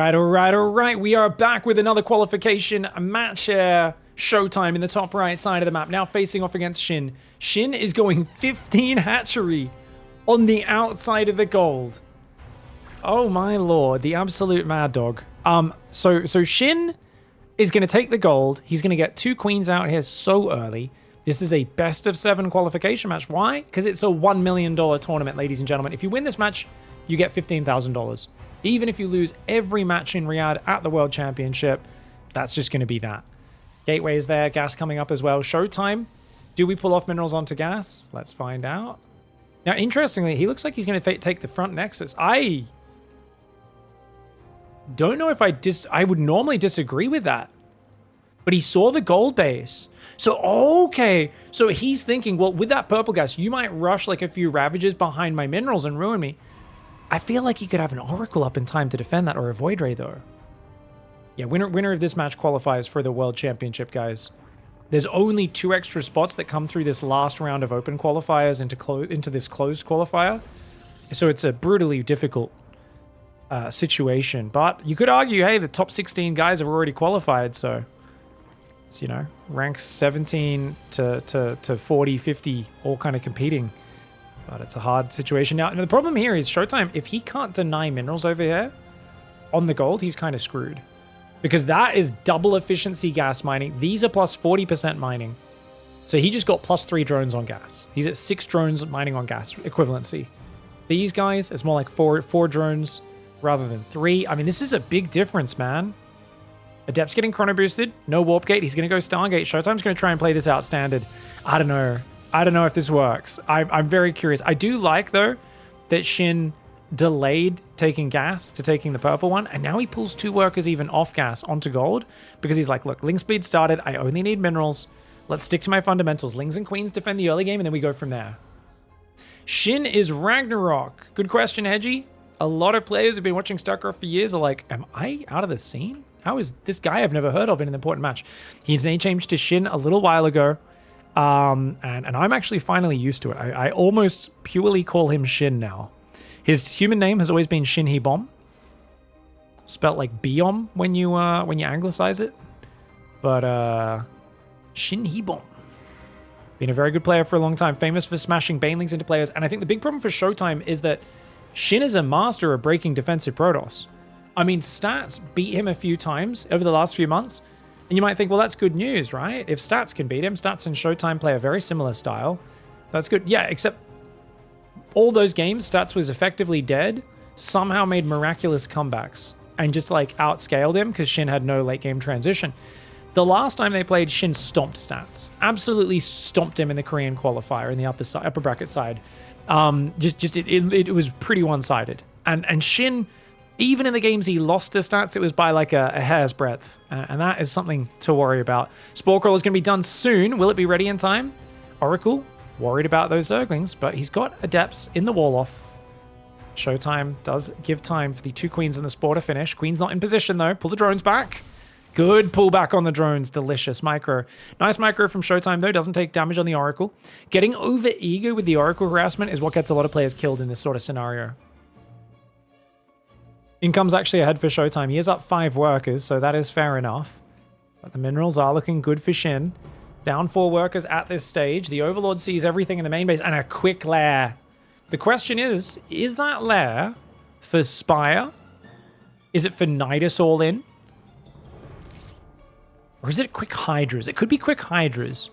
All right. We are back with another qualification match here. ShowTime in the top right side of the map. Now facing off against SHIN. SHIN is going 15 hatchery on the outside of the gold. Oh my lord, the absolute mad dog. So SHIN is going to take the gold. He's going to get 2 queens out here so early. This is a best of 7 qualification match. Why? Because it's a $1 million tournament, ladies and gentlemen. If you win this match, you get $15,000. Even if you lose every match in Riyadh at the World Championship, that's just going to be that. Gateway is there, gas coming up as well. ShowTime. Do we pull off minerals onto gas? Let's find out. Now, interestingly, he looks like he's going to take the front nexus. I don't know if I would normally disagree with that. But he saw the gold base. So, okay. So he's thinking, well, with that purple gas, you might rush like a few Ravages behind my minerals and ruin me. I feel like he could have an Oracle up in time to defend that, or a Void Ray, though. Yeah, winner of this match qualifies for the World Championship, guys. There's only 2 extra spots that come through this last round of open qualifiers into this closed qualifier. So it's a brutally difficult situation. But you could argue, hey, the top 16 guys have already qualified, so it's, you know, ranks 17 to 40, 50, all kind of competing. But it's a hard situation. Now, the problem here is ShowTime, if he can't deny minerals over here on the gold, he's kind of screwed. Because that is double efficiency gas mining. These are plus 40% mining. So he just got plus 3 drones on gas. He's at 6 drones mining on gas equivalency. These guys, it's more like 4 drones rather than 3. I mean, this is a big difference, man. Adept's getting chrono boosted. No warp gate. He's going to go Stargate. ShowTime's going to try and play this out standard. I don't know. I don't know if this works. I'm very curious. I do like, though, that SHIN delayed taking gas to taking the purple one, and now he pulls 2 workers even off gas onto gold because he's like, look, Ling speed started. I only need minerals. Let's stick to my fundamentals. Lings and queens defend the early game, and then we go from there. SHIN is Ragnarok. Good question, Hedgie. A lot of players who've been watching StarCraft for years are like, am I out of the scene? How is this guy I've never heard of in an important match? He's name changed to SHIN a little while ago. And I'm actually finally used to it. I almost purely call him SHIN now. His human name has always been Shin He Bom, spelt like Biom when you anglicize it. But Shin He Bom, been a very good player for a long time, famous for smashing banelings into players. And I think the big problem for ShowTime is that SHIN is a master of breaking defensive Protoss. I mean, Stats beat him a few times over the last few months. And you might think, well, that's good news, right? If Stats can beat him, Stats and ShowTime play a very similar style. That's good. Yeah, except all those games, Stats was effectively dead, somehow made miraculous comebacks and just like outscaled him because SHIN had no late game transition. The last time they played, SHIN stomped Stats. Absolutely stomped him in the Korean qualifier in the upper bracket side. It was pretty one-sided. And SHIN, even in the games he lost to Stats, it was by like a hair's breadth. And that is something to worry about. Spore Crawler is going to be done soon. Will it be ready in time? Oracle, worried about those Zerglings, but he's got Adepts in the wall-off. ShowTime does give time for the 2 queens and the Spore to finish. Queen's not in position, though. Pull the drones back. Good pullback on the drones. Delicious micro. Nice micro from ShowTime, though. Doesn't take damage on the Oracle. Getting over-eager with the Oracle harassment is what gets a lot of players killed in this sort of scenario. Income's actually ahead for ShowTime. He is up 5 workers, so that is fair enough. But the minerals are looking good for SHIN. Down 4 workers at this stage. The Overlord sees everything in the main base and a quick lair. The question is that lair for Spire? Is it for Nidus all in? Or is it quick Hydras? It could be quick Hydras.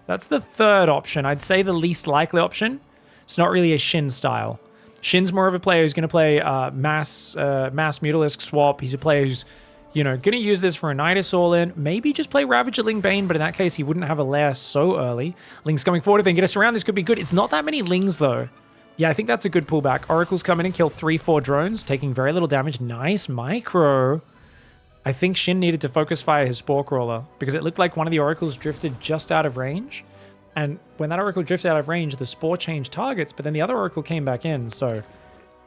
That's the third option. I'd say the least likely option. It's not really a SHIN style. SHIN's more of a player who's going to play mass Mutalisk swap. He's a player who's, you know, going to use this for a Nidus all-in. Maybe just play Ravager Ling Bane, but in that case, he wouldn't have a lair so early. Ling's coming forward. If they can get us around, this could be good. It's not that many Lings, though. Yeah, I think that's a good pullback. Oracle's come in and kill 3-4 drones, taking very little damage. Nice micro. I think SHIN needed to focus fire his Spore Crawler because it looked like one of the Oracles drifted just out of range. And when that Oracle drifted out of range, the Spore changed targets, but then the other Oracle came back in, so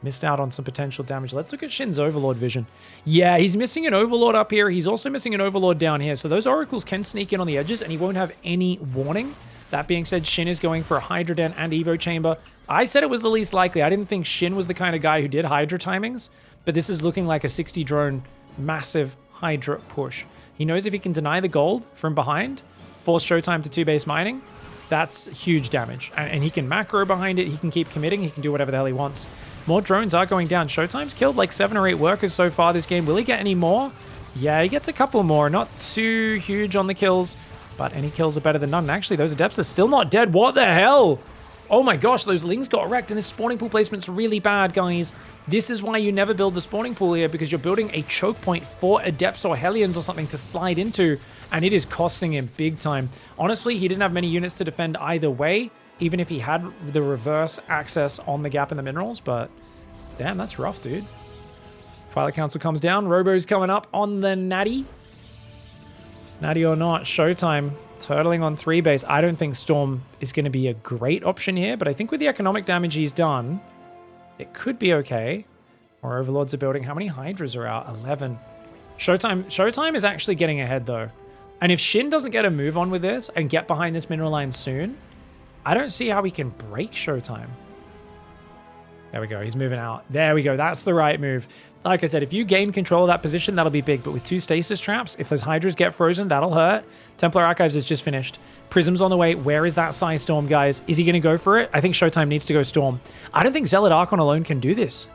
missed out on some potential damage. Let's look at SHIN's Overlord vision. Yeah, he's missing an Overlord up here. He's also missing an Overlord down here, so those Oracles can sneak in on the edges, and he won't have any warning. That being said, SHIN is going for a Hydra Den and Evo Chamber. I said it was the least likely. I didn't think SHIN was the kind of guy who did Hydra timings, but this is looking like a 60 drone massive Hydra push. He knows if he can deny the gold from behind, force ShowTime to 2-base mining, that's huge damage. And he can macro behind it, he can keep committing, he can do whatever the hell he wants. More drones are going down. ShowTime's killed like 7 or 8 workers so far this game. Will he get any more? Yeah, he gets a couple more. Not too huge on the kills, but any kills are better than none. And actually, those Adepts are still not dead. What the hell? Oh my gosh, those Lings got wrecked, and this spawning pool placement's really bad, guys. This is why you never build the spawning pool here, because you're building a choke point for Adepts or Hellions or something to slide into, and it is costing him big time. Honestly, he didn't have many units to defend either way, even if he had the reverse access on the gap in the minerals, but damn, that's rough, dude. Twilight Council comes down. Robo's coming up on the Natty. Natty or not, ShowTime turtling on 3-base. I don't think Storm is going to be a great option here, but I think with the economic damage he's done, it could be okay. More Overlords are building. How many Hydras are out? 11. ShowTime is actually getting ahead, though. And if SHIN doesn't get a move on with this and get behind this mineral line soon, I don't see how he can break ShowTime. There we go. He's moving out. There we go. That's the right move. Like I said, if you gain control of that position, that'll be big. But with 2 stasis traps, if those Hydras get frozen, that'll hurt. Templar Archives is just finished. Prism's on the way. Where is that Psy Storm, guys? Is he going to go for it? I think ShowTime needs to go Storm. I don't think Zealot Archon alone can do this.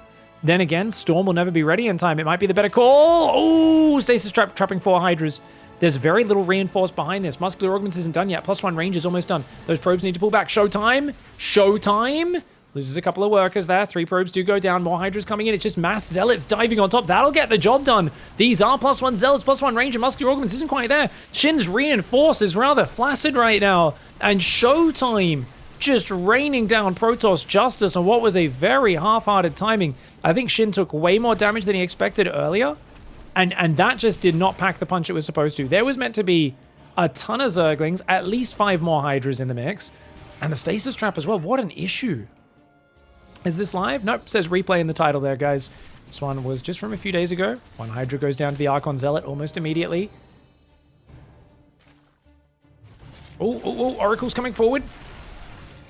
Then again, Storm will never be ready in time. It might be the better call. Oh, stasis trap trapping 4 Hydras. There's very little reinforced behind this. Muscular Augments isn't done yet. +1 range is almost done. Those probes need to pull back. ShowTime. ShowTime. Loses a couple of workers there. 3 probes do go down. More Hydras coming in. It's just mass Zealots diving on top. That'll get the job done. These are +1 Zealots, +1 range, and Muscular Augments isn't quite there. Shin's reinforce is rather flaccid right now. And ShowTime just raining down Protoss Justice on what was a very half-hearted timing. I think Shin took way more damage than he expected earlier. And that just did not pack the punch it was supposed to. There was meant to be a ton of Zerglings, at least 5 more Hydras in the mix. And the Stasis Trap as well. What an issue. Is this live? Nope, says replay in the title there, guys. This one was just from a few days ago. 1 Hydra goes down to the Archon Zealot almost immediately. Oh, Oracle's coming forward.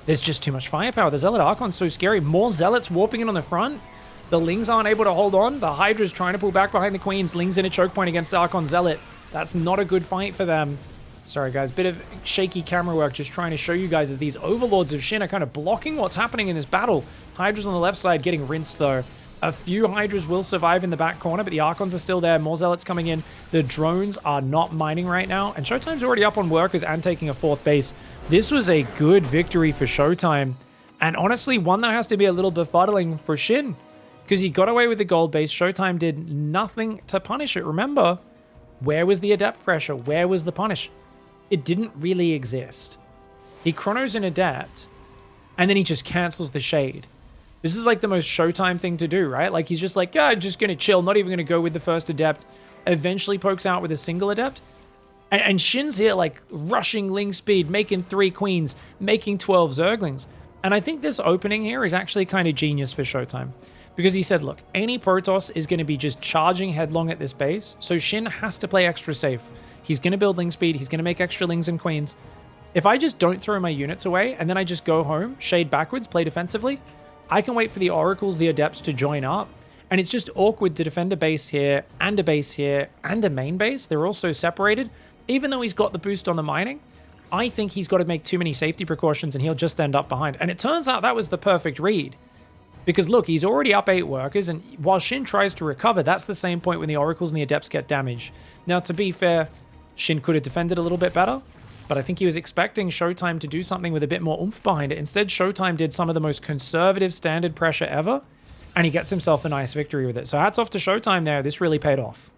There's just too much firepower. The Zealot Archon's so scary. More Zealots warping in on the front. The Lings aren't able to hold on. The Hydra's trying to pull back behind the Queens. Lings in a choke point against Archon Zealot. That's not a good fight for them. Sorry, guys. Bit of shaky camera work just trying to show you guys as these Overlords of Shin are kind of blocking what's happening in this battle. Hydra's on the left side getting rinsed, though. A few Hydras will survive in the back corner, but the Archons are still there. More Zealots coming in. The drones are not mining right now, and ShowTime's already up on workers and taking a 4th base. This was a good victory for ShowTime, and honestly, one that has to be a little befuddling for Shin, because he got away with the gold base. ShowTime did nothing to punish it. Remember, where was the Adept pressure? Where was the punish? It didn't really exist. He chronos an Adept, and then he just cancels the Shade. This is like the most ShowTime thing to do, right? Like, he's just like, yeah, I'm just going to chill, not even going to go with the first Adept. Eventually pokes out with a single Adept. And Shin's here, like, rushing Ling speed, making 3 Queens, making 12 Zerglings. And I think this opening here is actually kind of genius for ShowTime. Because he said, look, any Protoss is going to be just charging headlong at this base, so Shin has to play extra safe. He's going to build Ling speed, he's going to make extra Lings and Queens. If I just don't throw my units away, and then I just go home, shade backwards, play defensively, I can wait for the Oracles, the Adepts to join up, and it's just awkward to defend a base here, and a base here, and a main base. They're all so separated. Even though he's got the boost on the mining, I think he's got to make too many safety precautions, and he'll just end up behind. And it turns out that was the perfect read. Because look, he's already up 8 workers, and while Shin tries to recover, that's the same point when the Oracles and the Adepts get damaged. Now, to be fair, Shin could have defended a little bit better, but I think he was expecting ShowTime to do something with a bit more oomph behind it. Instead, ShowTime did some of the most conservative standard pressure ever, and he gets himself a nice victory with it. So hats off to ShowTime there. This really paid off.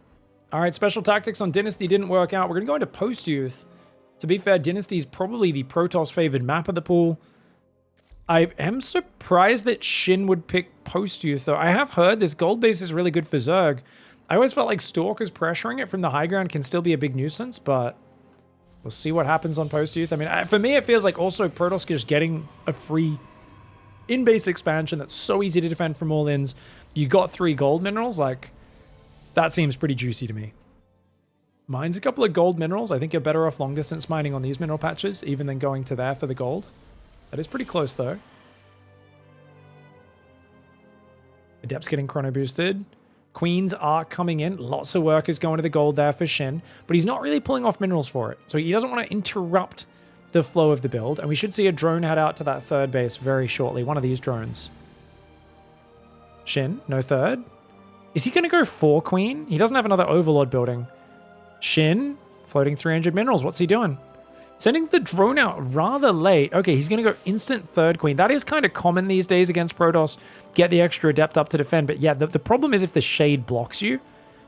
All right, special tactics on Dynasty didn't work out. We're going to go into Post-Youth. To be fair, Dynasty is probably the Protoss-favored map of the pool. I am surprised that Shin would pick Post-Youth, though. I have heard this gold base is really good for Zerg. I always felt like Stalkers pressuring it from the high ground can still be a big nuisance, but we'll see what happens on Post-Youth. I mean, for me, it feels like also Protoss just getting a free in-base expansion that's so easy to defend from all ins. You got 3 gold minerals, like, that seems pretty juicy to me. Mines a couple of gold minerals. I think you're better off long-distance mining on these mineral patches, even than going to there for the gold. That is pretty close, though. Adept's getting chrono boosted. Queens are coming in. Lots of workers going to the gold there for Shin, but he's not really pulling off minerals for it. So he doesn't want to interrupt the flow of the build, and we should see a drone head out to that third base very shortly. One of these drones. Shin, no third. Is he going to go for Queen? He doesn't have another Overlord building. Shin, floating 300 minerals. What's he doing? Sending the drone out rather late. Okay, he's going to go instant third Queen. That is kind of common these days against Protoss. Get the extra Adept up to defend. But yeah, the problem is if the Shade blocks you.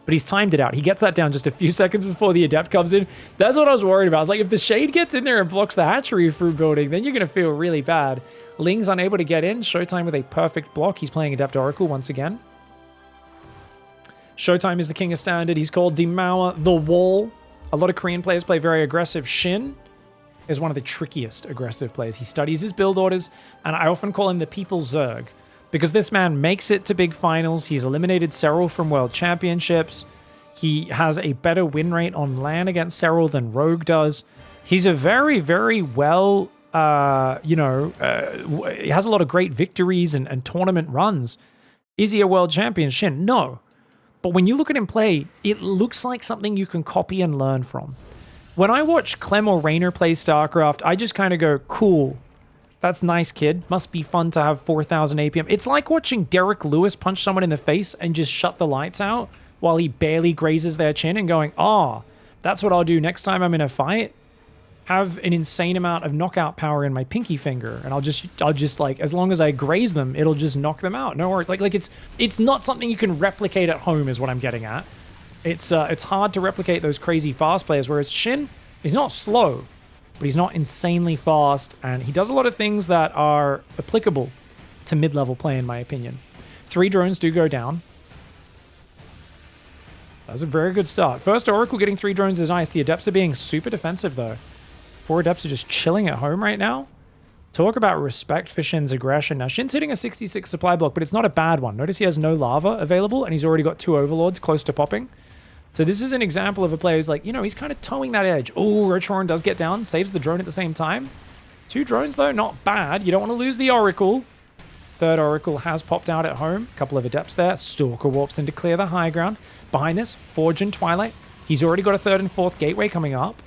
But he's timed it out. He gets that down just a few seconds before the Adept comes in. That's what I was worried about. I was like, if the Shade gets in there and blocks the hatchery through building, then you're going to feel really bad. Ling's unable to get in. ShowTime with a perfect block. He's playing Adept Oracle once again. ShowTime is the king of standard. He's called Demour the Wall. A lot of Korean players play very aggressive. Shin is one of the trickiest aggressive players. He studies his build orders, and I often call him the People's Zerg, because this man makes it to big finals. He's eliminated Serral from World Championships. He has a better win rate on LAN against Serral than Rogue does. He's a very, very well, he has a lot of great victories and tournament runs. Is he a world champion, Shin? No. But when you look at him play, it looks like something you can copy and learn from. When I watch Clem or Raynor play StarCraft, I just kind of go, cool. That's nice, kid. Must be fun to have 4,000 APM. It's like watching Derek Lewis punch someone in the face and just shut the lights out while he barely grazes their chin and going, that's what I'll do next time I'm in a fight. Have an insane amount of knockout power in my pinky finger, and I'll just like, as long as I graze them, it'll just knock them out. No worries. Like it's not something you can replicate at home is what I'm getting at. It's hard to replicate those crazy fast players, whereas Shin, he's not slow, but he's not insanely fast, and he does a lot of things that are applicable to mid-level play, in my opinion. 3 drones do go down. That was a very good start. First Oracle getting 3 drones is nice. The Adepts are being super defensive, though. 4 Adepts are just chilling at home right now. Talk about respect for Shin's aggression. Now, Shin's hitting a 66 supply block, but it's not a bad one. Notice he has no lava available, and he's already got 2 Overlords close to popping. So this is an example of a player who's like, he's kind of towing that edge. Oh, Rochoran does get down, saves the drone at the same time. 2 drones, though, not bad. You don't want to lose the Oracle. Third Oracle has popped out at home. A couple of Adepts there. Stalker warps in to clear the high ground. Behind this, Forge and Twilight. He's already got a 3rd and 4th gateway coming up.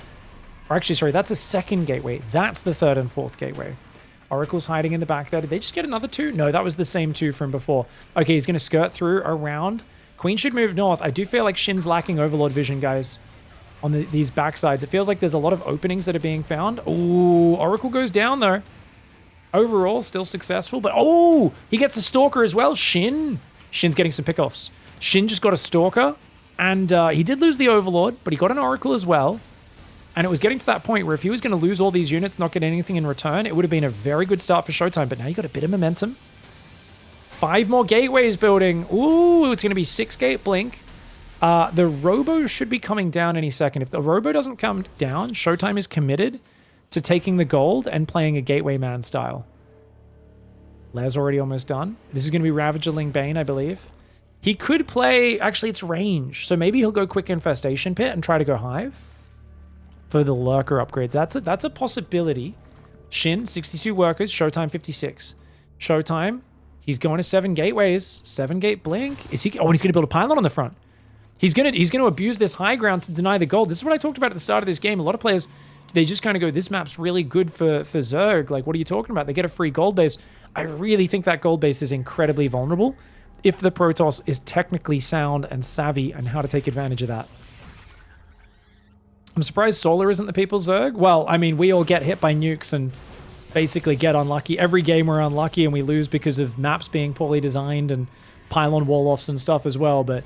Or actually, sorry, that's a 2nd gateway. That's the 3rd and 4th gateway. Oracle's hiding in the back there. Did they just get another 2? No, that was the same 2 from before. Okay, he's going to skirt through around. Queen should move north. I do feel like Shin's lacking Overlord vision, guys, on these backsides. It feels like there's a lot of openings that are being found. Ooh, Oracle goes down, though. Overall, still successful, but he gets a Stalker as well. Shin's getting some pickoffs. Shin just got a Stalker, and he did lose the Overlord, but he got an Oracle as well. And it was getting to that point where if he was going to lose all these units, not get anything in return, it would have been a very good start for ShowTime. But now you got a bit of momentum. 5 more gateways building. Ooh, it's going to be 6 gate blink. The Robo should be coming down any second. If the Robo doesn't come down, ShowTime is committed to taking the gold and playing a gateway man style. Lair's already almost done. This is going to be Ravager Ling Bane, I believe. He could play... Actually, it's range. So maybe he'll go quick Infestation Pit and try to go Hive for the Lurker upgrades. That's a possibility. Shin, 62 workers. ShowTime, 56. ShowTime... He's going to 7 gateways. 7 gate blink. Is he? Oh, and he's going to build a pylon on the front. He's going to abuse this high ground to deny the gold. This is what I talked about at the start of this game. A lot of players, they just kind of go, this map's really good for Zerg. Like, what are you talking about? They get a free gold base. I really think that gold base is incredibly vulnerable if the Protoss is technically sound and savvy and how to take advantage of that. I'm surprised Solar isn't the people's Zerg. Well, I mean, we all get hit by nukes and basically get unlucky. Every game we're unlucky and we lose because of maps being poorly designed and pylon wall-offs and stuff as well. But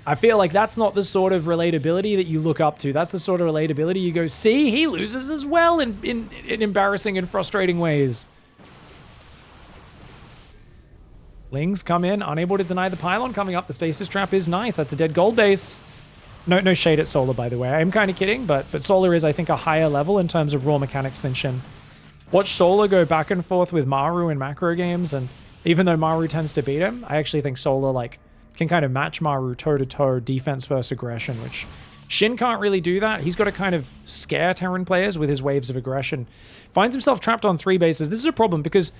I feel like that's not the sort of relatability that you look up to. That's the sort of relatability you go, see, he loses as well in embarrassing and frustrating ways. Lings come in, unable to deny the pylon coming up. The stasis trap is nice. That's a dead gold base. No shade at Solar, by the way. I'm kind of kidding, but Solar is, I think, a higher level in terms of raw mechanics than Shin. Watch Solar go back and forth with Maru in macro games, and even though Maru tends to beat him, I actually think Solar can kind of match Maru toe-to-toe defense versus aggression, which Shin can't really do that. He's got to kind of scare Terran players with his waves of aggression. Finds himself trapped on 3 bases. This is a problem because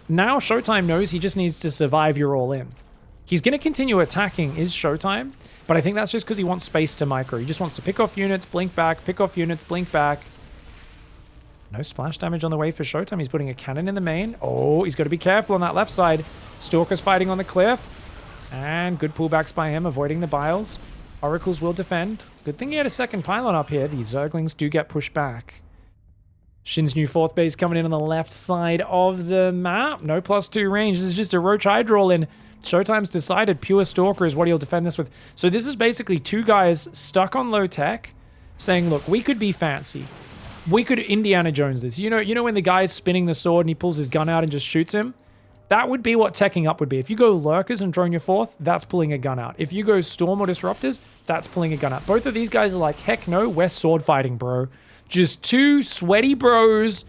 now ShowTime knows he just needs to survive your all-in. He's going to continue attacking is ShowTime, but I think that's just because he wants space to micro. He just wants to pick off units, blink back, pick off units, blink back. No splash damage on the way for ShowTime. He's putting a cannon in the main. Oh, he's got to be careful on that left side. Stalker's fighting on the cliff. And good pullbacks by him, avoiding the biles. Oracles will defend. Good thing he had a second pylon up here. The Zerglings do get pushed back. Shin's new 4th base coming in on the left side of the map. No +2 range. This is just a Roach Hydroll in. ShowTime's decided pure Stalker is what he'll defend this with. So this is basically 2 guys stuck on low tech saying, look, we could be fancy. We could Indiana Jones this. You know when the guy's spinning the sword and he pulls his gun out and just shoots him? That would be what teching up would be. If you go Lurkers and drone your 4th, that's pulling a gun out. If you go Storm or Disruptors, that's pulling a gun out. Both of these guys are like, heck no, we're sword fighting, bro. Just 2 sweaty bros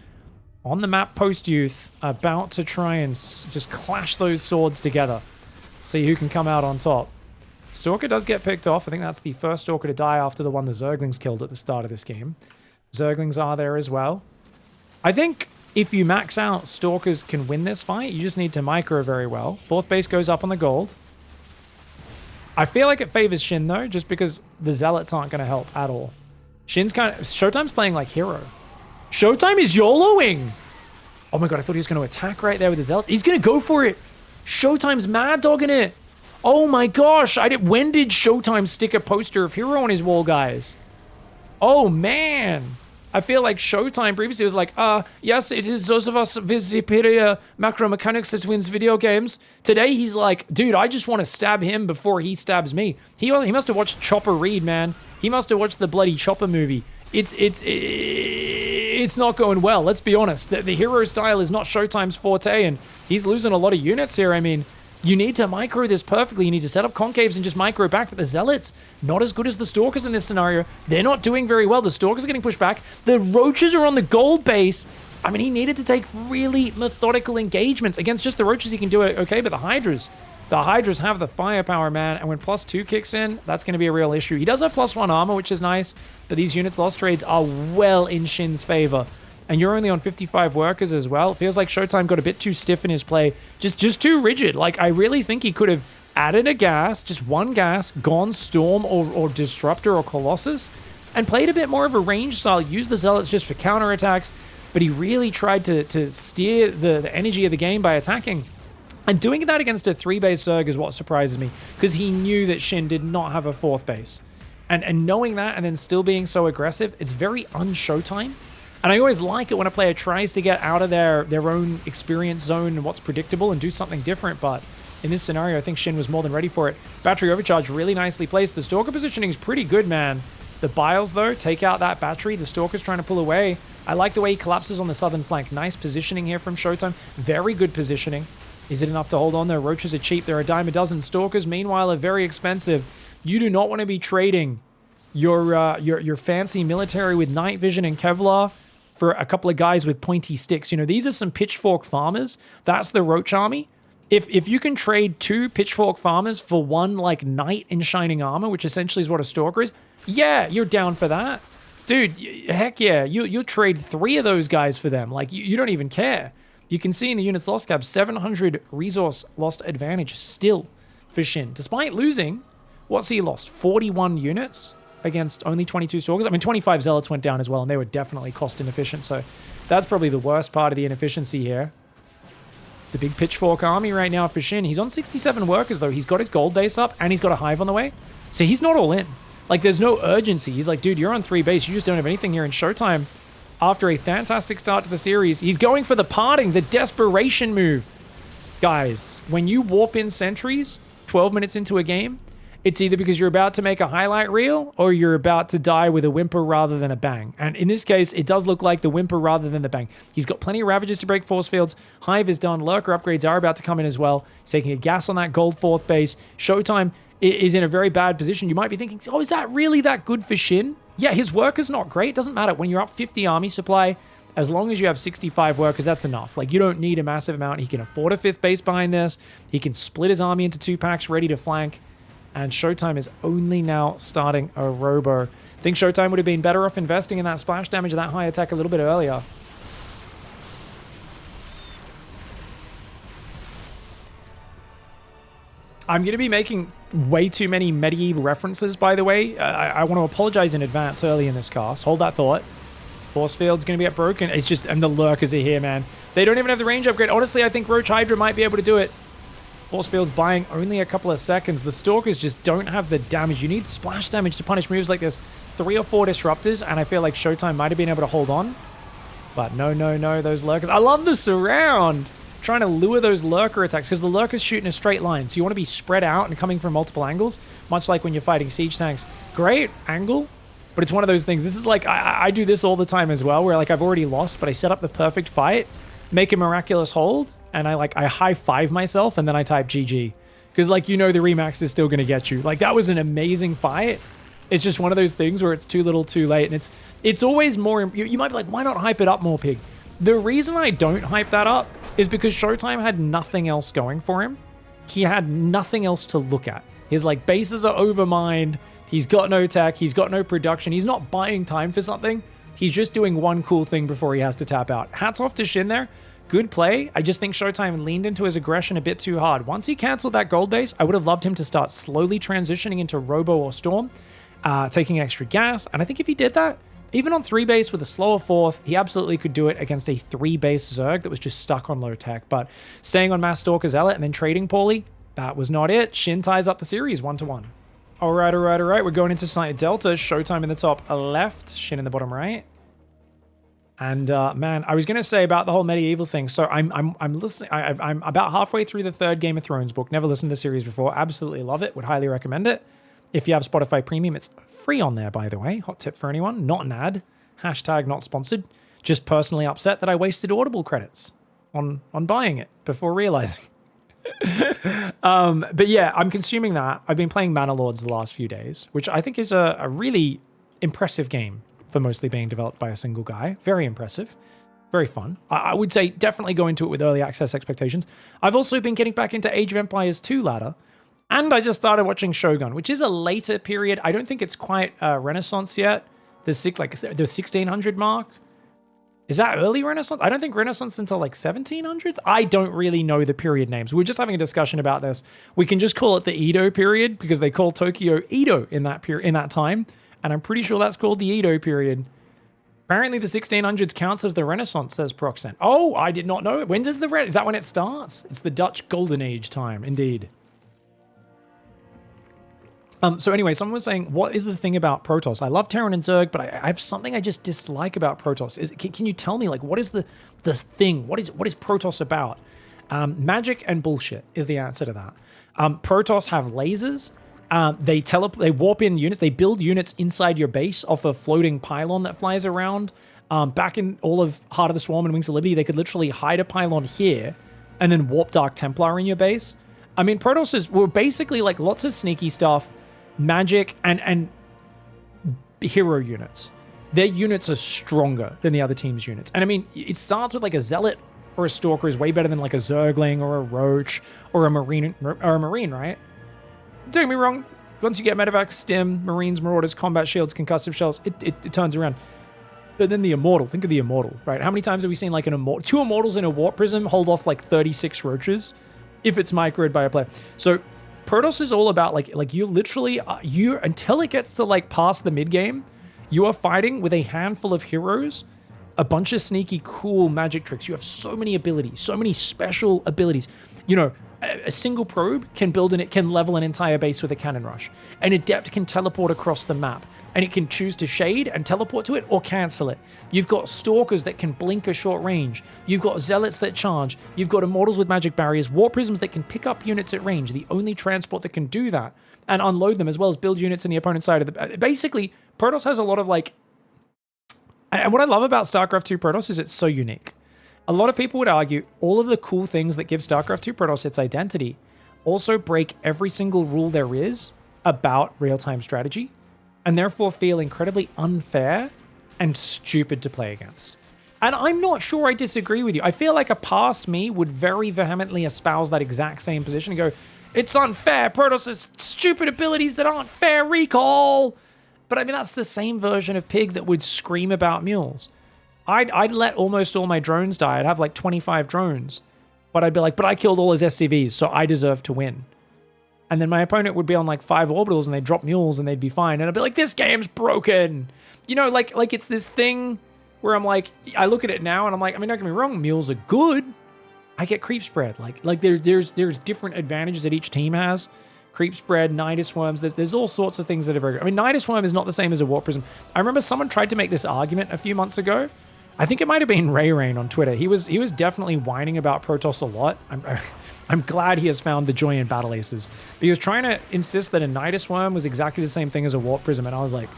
on the map post-youth about to try and just clash those swords together. See who can come out on top. Stalker does get picked off. I think that's the first Stalker to die after the one the Zerglings killed at the start of this game. Zerglings are there as well. I think if you max out, Stalkers can win this fight. You just need to micro very well. 4th base goes up on the gold. I feel like it favors Shin, though, just because the Zealots aren't going to help at all. Shin's kind of... ShowTime's playing like hero. ShowTime is YOLOing! Oh my god, I thought he was going to attack right there with the Zealots. He's going to go for it! ShowTime's mad dogging it! Oh my gosh! When did ShowTime stick a poster of hero on his wall, guys? Oh man! I feel like ShowTime previously was like, yes, it is those of us with superior macro mechanics that wins video games. Today, he's like, dude, I just want to stab him before he stabs me. He must have watched Chopper Read, man. He must have watched the bloody Chopper movie. It's not going well, let's be honest. The hero style is not ShowTime's forte, and he's losing a lot of units here. I mean, you need to micro this perfectly. You need to set up concaves and just micro back. But the Zealots, not as good as the Stalkers in this scenario. They're not doing very well. The Stalkers are getting pushed back. The Roaches are on the gold base. I mean, he needed to take really methodical engagements. Against just the Roaches, he can do it okay, but the Hydras have the firepower, man. And when +2 kicks in, that's going to be a real issue. He does have +1 armor, which is nice. But these units lost trades are well in Shin's favor. And you're only on 55 workers as well. It feels like ShowTime got a bit too stiff in his play. Just too rigid. Like, I really think he could have added a gas, just one gas, gone Storm or Disruptor or Colossus, and played a bit more of a range style. Used the Zealots just for counterattacks, but he really tried to steer the energy of the game by attacking. And doing that against a 3-base Zerg is what surprises me, because he knew that Shin did not have a 4th base. And knowing that and then still being so aggressive, it's very un-ShowTime. And I always like it when a player tries to get out of their own experience zone and what's predictable and do something different, but in this scenario, I think Shin was more than ready for it. Battery overcharge really nicely placed. The Stalker positioning is pretty good, man. The Biles, though, take out that battery. The Stalker's trying to pull away. I like the way he collapses on the southern flank. Nice positioning here from ShowTime. Very good positioning. Is it enough to hold on? Their Roaches are cheap. They're a dime a dozen. Stalkers, meanwhile, are very expensive. You do not want to be trading your fancy military with night vision and Kevlar for a couple of guys with pointy sticks. You know, these are some pitchfork farmers. That's the Roach army. If you can trade 2 pitchfork farmers for 1, like, knight in shining armor, which essentially is what a Stalker is, yeah, you're down for that. Dude, heck yeah. You'll trade 3 of those guys for them. Like, you don't even care. You can see in the units lost cap, 700 resource lost advantage still for Shin. Despite losing, what's he lost? 41 units? Against only 22 Stalkers. I mean, 25 Zealots went down as well, and they were definitely cost inefficient, so that's probably the worst part of the inefficiency here. It's a big pitchfork army right now for Shin. He's on 67 workers, though. He's got his gold base up, and he's got a hive on the way. So he's not all in. Like, there's no urgency. He's like, dude, you're on 3 base. You just don't have anything here in ShowTime. After a fantastic start to the series, he's going for the parting, the desperation move. Guys, when you warp in sentries 12 minutes into a game, it's either because you're about to make a highlight reel or you're about to die with a whimper rather than a bang. And in this case, it does look like the whimper rather than the bang. He's got plenty of Ravages to break force fields. Hive is done. Lurker upgrades are about to come in as well. He's taking a gas on that gold 4th base. ShowTime is in a very bad position. You might be thinking, oh, is that really that good for Shin? Yeah, his worker's not great. Doesn't matter. When you're up 50 army supply, as long as you have 65 workers, that's enough. Like, you don't need a massive amount. He can afford a 5th base behind this. He can split his army into 2 packs ready to flank. And ShowTime is only now starting a robo. I think ShowTime would have been better off investing in that splash damage and that high attack a little bit earlier. I'm going to be making way too many medieval references, by the way. I want to apologize in advance early in this cast. Hold that thought. Force field's going to be broken. It's just, and the lurkers are here, man. They don't even have the range upgrade. Honestly, I think Roach Hydra might be able to do it. Force field's buying only a couple of seconds. The Stalkers just don't have the damage. You need splash damage to punish moves like this. 3 or 4 disruptors, and I feel like ShowTime might have been able to hold on. But no, those lurkers. I love the surround. Trying to lure those lurker attacks, because the lurkers shoot in a straight line. So you want to be spread out and coming from multiple angles, much like when you're fighting siege tanks. Great angle, but it's one of those things. This is like, I do this all the time as well, where like I've already lost, but I set up the perfect fight, make a miraculous hold, and I high five myself, and then I type GG. Because like, you know, the Remax is still going to get you. Like, that was an amazing fight. It's just one of those things where it's too little too late. And it's always more, you might be like, why not hype it up more, Pig? The reason I don't hype that up is because ShowTime had nothing else going for him. He had nothing else to look at. His like bases are overmined. He's got no tech. He's got no production. He's not buying time for something. He's just doing one cool thing before he has to tap out. Hats off to Shin there. Good play. I just think ShowTime leaned into his aggression a bit too hard. Once he canceled that gold base, I would have loved him to start slowly transitioning into Robo or Storm, taking extra gas. And I think if he did that, even on 3 base with a slower 4th, he absolutely could do it against a 3 base Zerg that was just stuck on low tech. But staying on Mass Stalker Zealot and then trading poorly, that was not it. Shin ties up the series 1-1. All right. We're going into Site Delta. ShowTime in the top left, Shin in the bottom right. And man, I was gonna say about the whole medieval thing. So I'm listening. I'm about halfway through the 3rd Game of Thrones book. Never listened to the series before. Absolutely love it. Would highly recommend it. If you have Spotify Premium, it's free on there, by the way. Hot tip for anyone. Not an ad. Hashtag not sponsored. Just personally upset that I wasted Audible credits on buying it before realizing. But yeah, I'm consuming that. I've been playing Mana Lords the last few days, which I think is a really impressive game for mostly being developed by a single guy. Very impressive. Very fun. I would say definitely go into it with early access expectations. I've also been getting back into Age of Empires 2 ladder. And I just started watching Shogun, which is a later period. I don't think it's quite Renaissance yet. The 1600 mark. Is that early Renaissance? I don't think Renaissance until like 1700s. I don't really know the period names. We were just having a discussion about this. We can just call it the Edo period because they call Tokyo Edo in that time. And I'm pretty sure that's called the Edo period. Apparently the 1600s counts as the Renaissance, says Proxen. Oh, I did not know it. When does is that when it starts? It's the Dutch Golden Age time, indeed. So anyway, someone was saying, what is the thing about Protoss? I love Terran and Zerg, but I have something I just dislike about Protoss. Can you tell me, like, what is the thing? What is Protoss about? Magic and bullshit is the answer to that. Protoss have lasers. They warp in units. They build units inside your base off a floating pylon that flies around. Back in all of Heart of the Swarm and Wings of Liberty, they could literally hide a pylon here and then warp Dark Templar in your base. I mean, Protoss were basically like lots of sneaky stuff. Magic and hero units. Their units are stronger than the other team's units. And I mean, it starts with like a Zealot or a Stalker is way better than like a Zergling or a Roach or a Marine, right? Don't get me wrong. Once you get Medevac, Stim, Marines, Marauders, Combat Shields, Concussive Shells, it turns around. But then the Immortal. Think of the Immortal, right? How many times have we seen like 2 Immortals in a Warp Prism hold off like 36 Roaches if it's microed by a player? So Protoss is all about like you literally until it gets to like past the mid game, you are fighting with a handful of heroes, a bunch of sneaky cool magic tricks. You have so many abilities, so many special abilities. You know, a single probe can level an entire base with a cannon rush. An adept can teleport across the map, and it can choose to shade and teleport to it or cancel it. You've got Stalkers that can blink a short range. You've got Zealots that charge. You've got Immortals with magic barriers, War Prisms that can pick up units at range, the only transport that can do that, and unload them, as well as build units in the opponent's side of the... Basically, Protoss has a lot of like... And what I love about StarCraft 2 Protoss is it's so unique. A lot of people would argue all of the cool things that give StarCraft 2 Protoss its identity also break every single rule there is about real-time strategy, and therefore feel incredibly unfair and stupid to play against. And I'm not sure I disagree with you. I feel like a past me would very vehemently espouse that exact same position and go, it's unfair, Protoss has stupid abilities that aren't fair, recall. But I mean, that's the same version of Pig that would scream about mules. I'd let almost all my drones die. I'd have like 25 drones. But I'd be like, but I killed all his SCVs, so I deserve to win. And then my opponent would be on like 5 orbitals and they'd drop mules and they'd be fine. And I'd be like, this game's broken. You know, like it's this thing where I'm like, I look at it now and I'm like, I mean, don't get me wrong, mules are good. I get creep spread. Like there's different advantages that each team has. Creep spread, Nidus Worms, there's all sorts of things that are very good. I mean, Nidus Worm is not the same as a Warp Prism. I remember someone tried to make this argument a few months ago. I think it might have been Ray Rain on Twitter. He was definitely whining about Protoss a lot. I'm glad he has found the joy in Battle Aces. But he was trying to insist that a Nidus Worm was exactly the same thing as a Warp Prism, and I was like,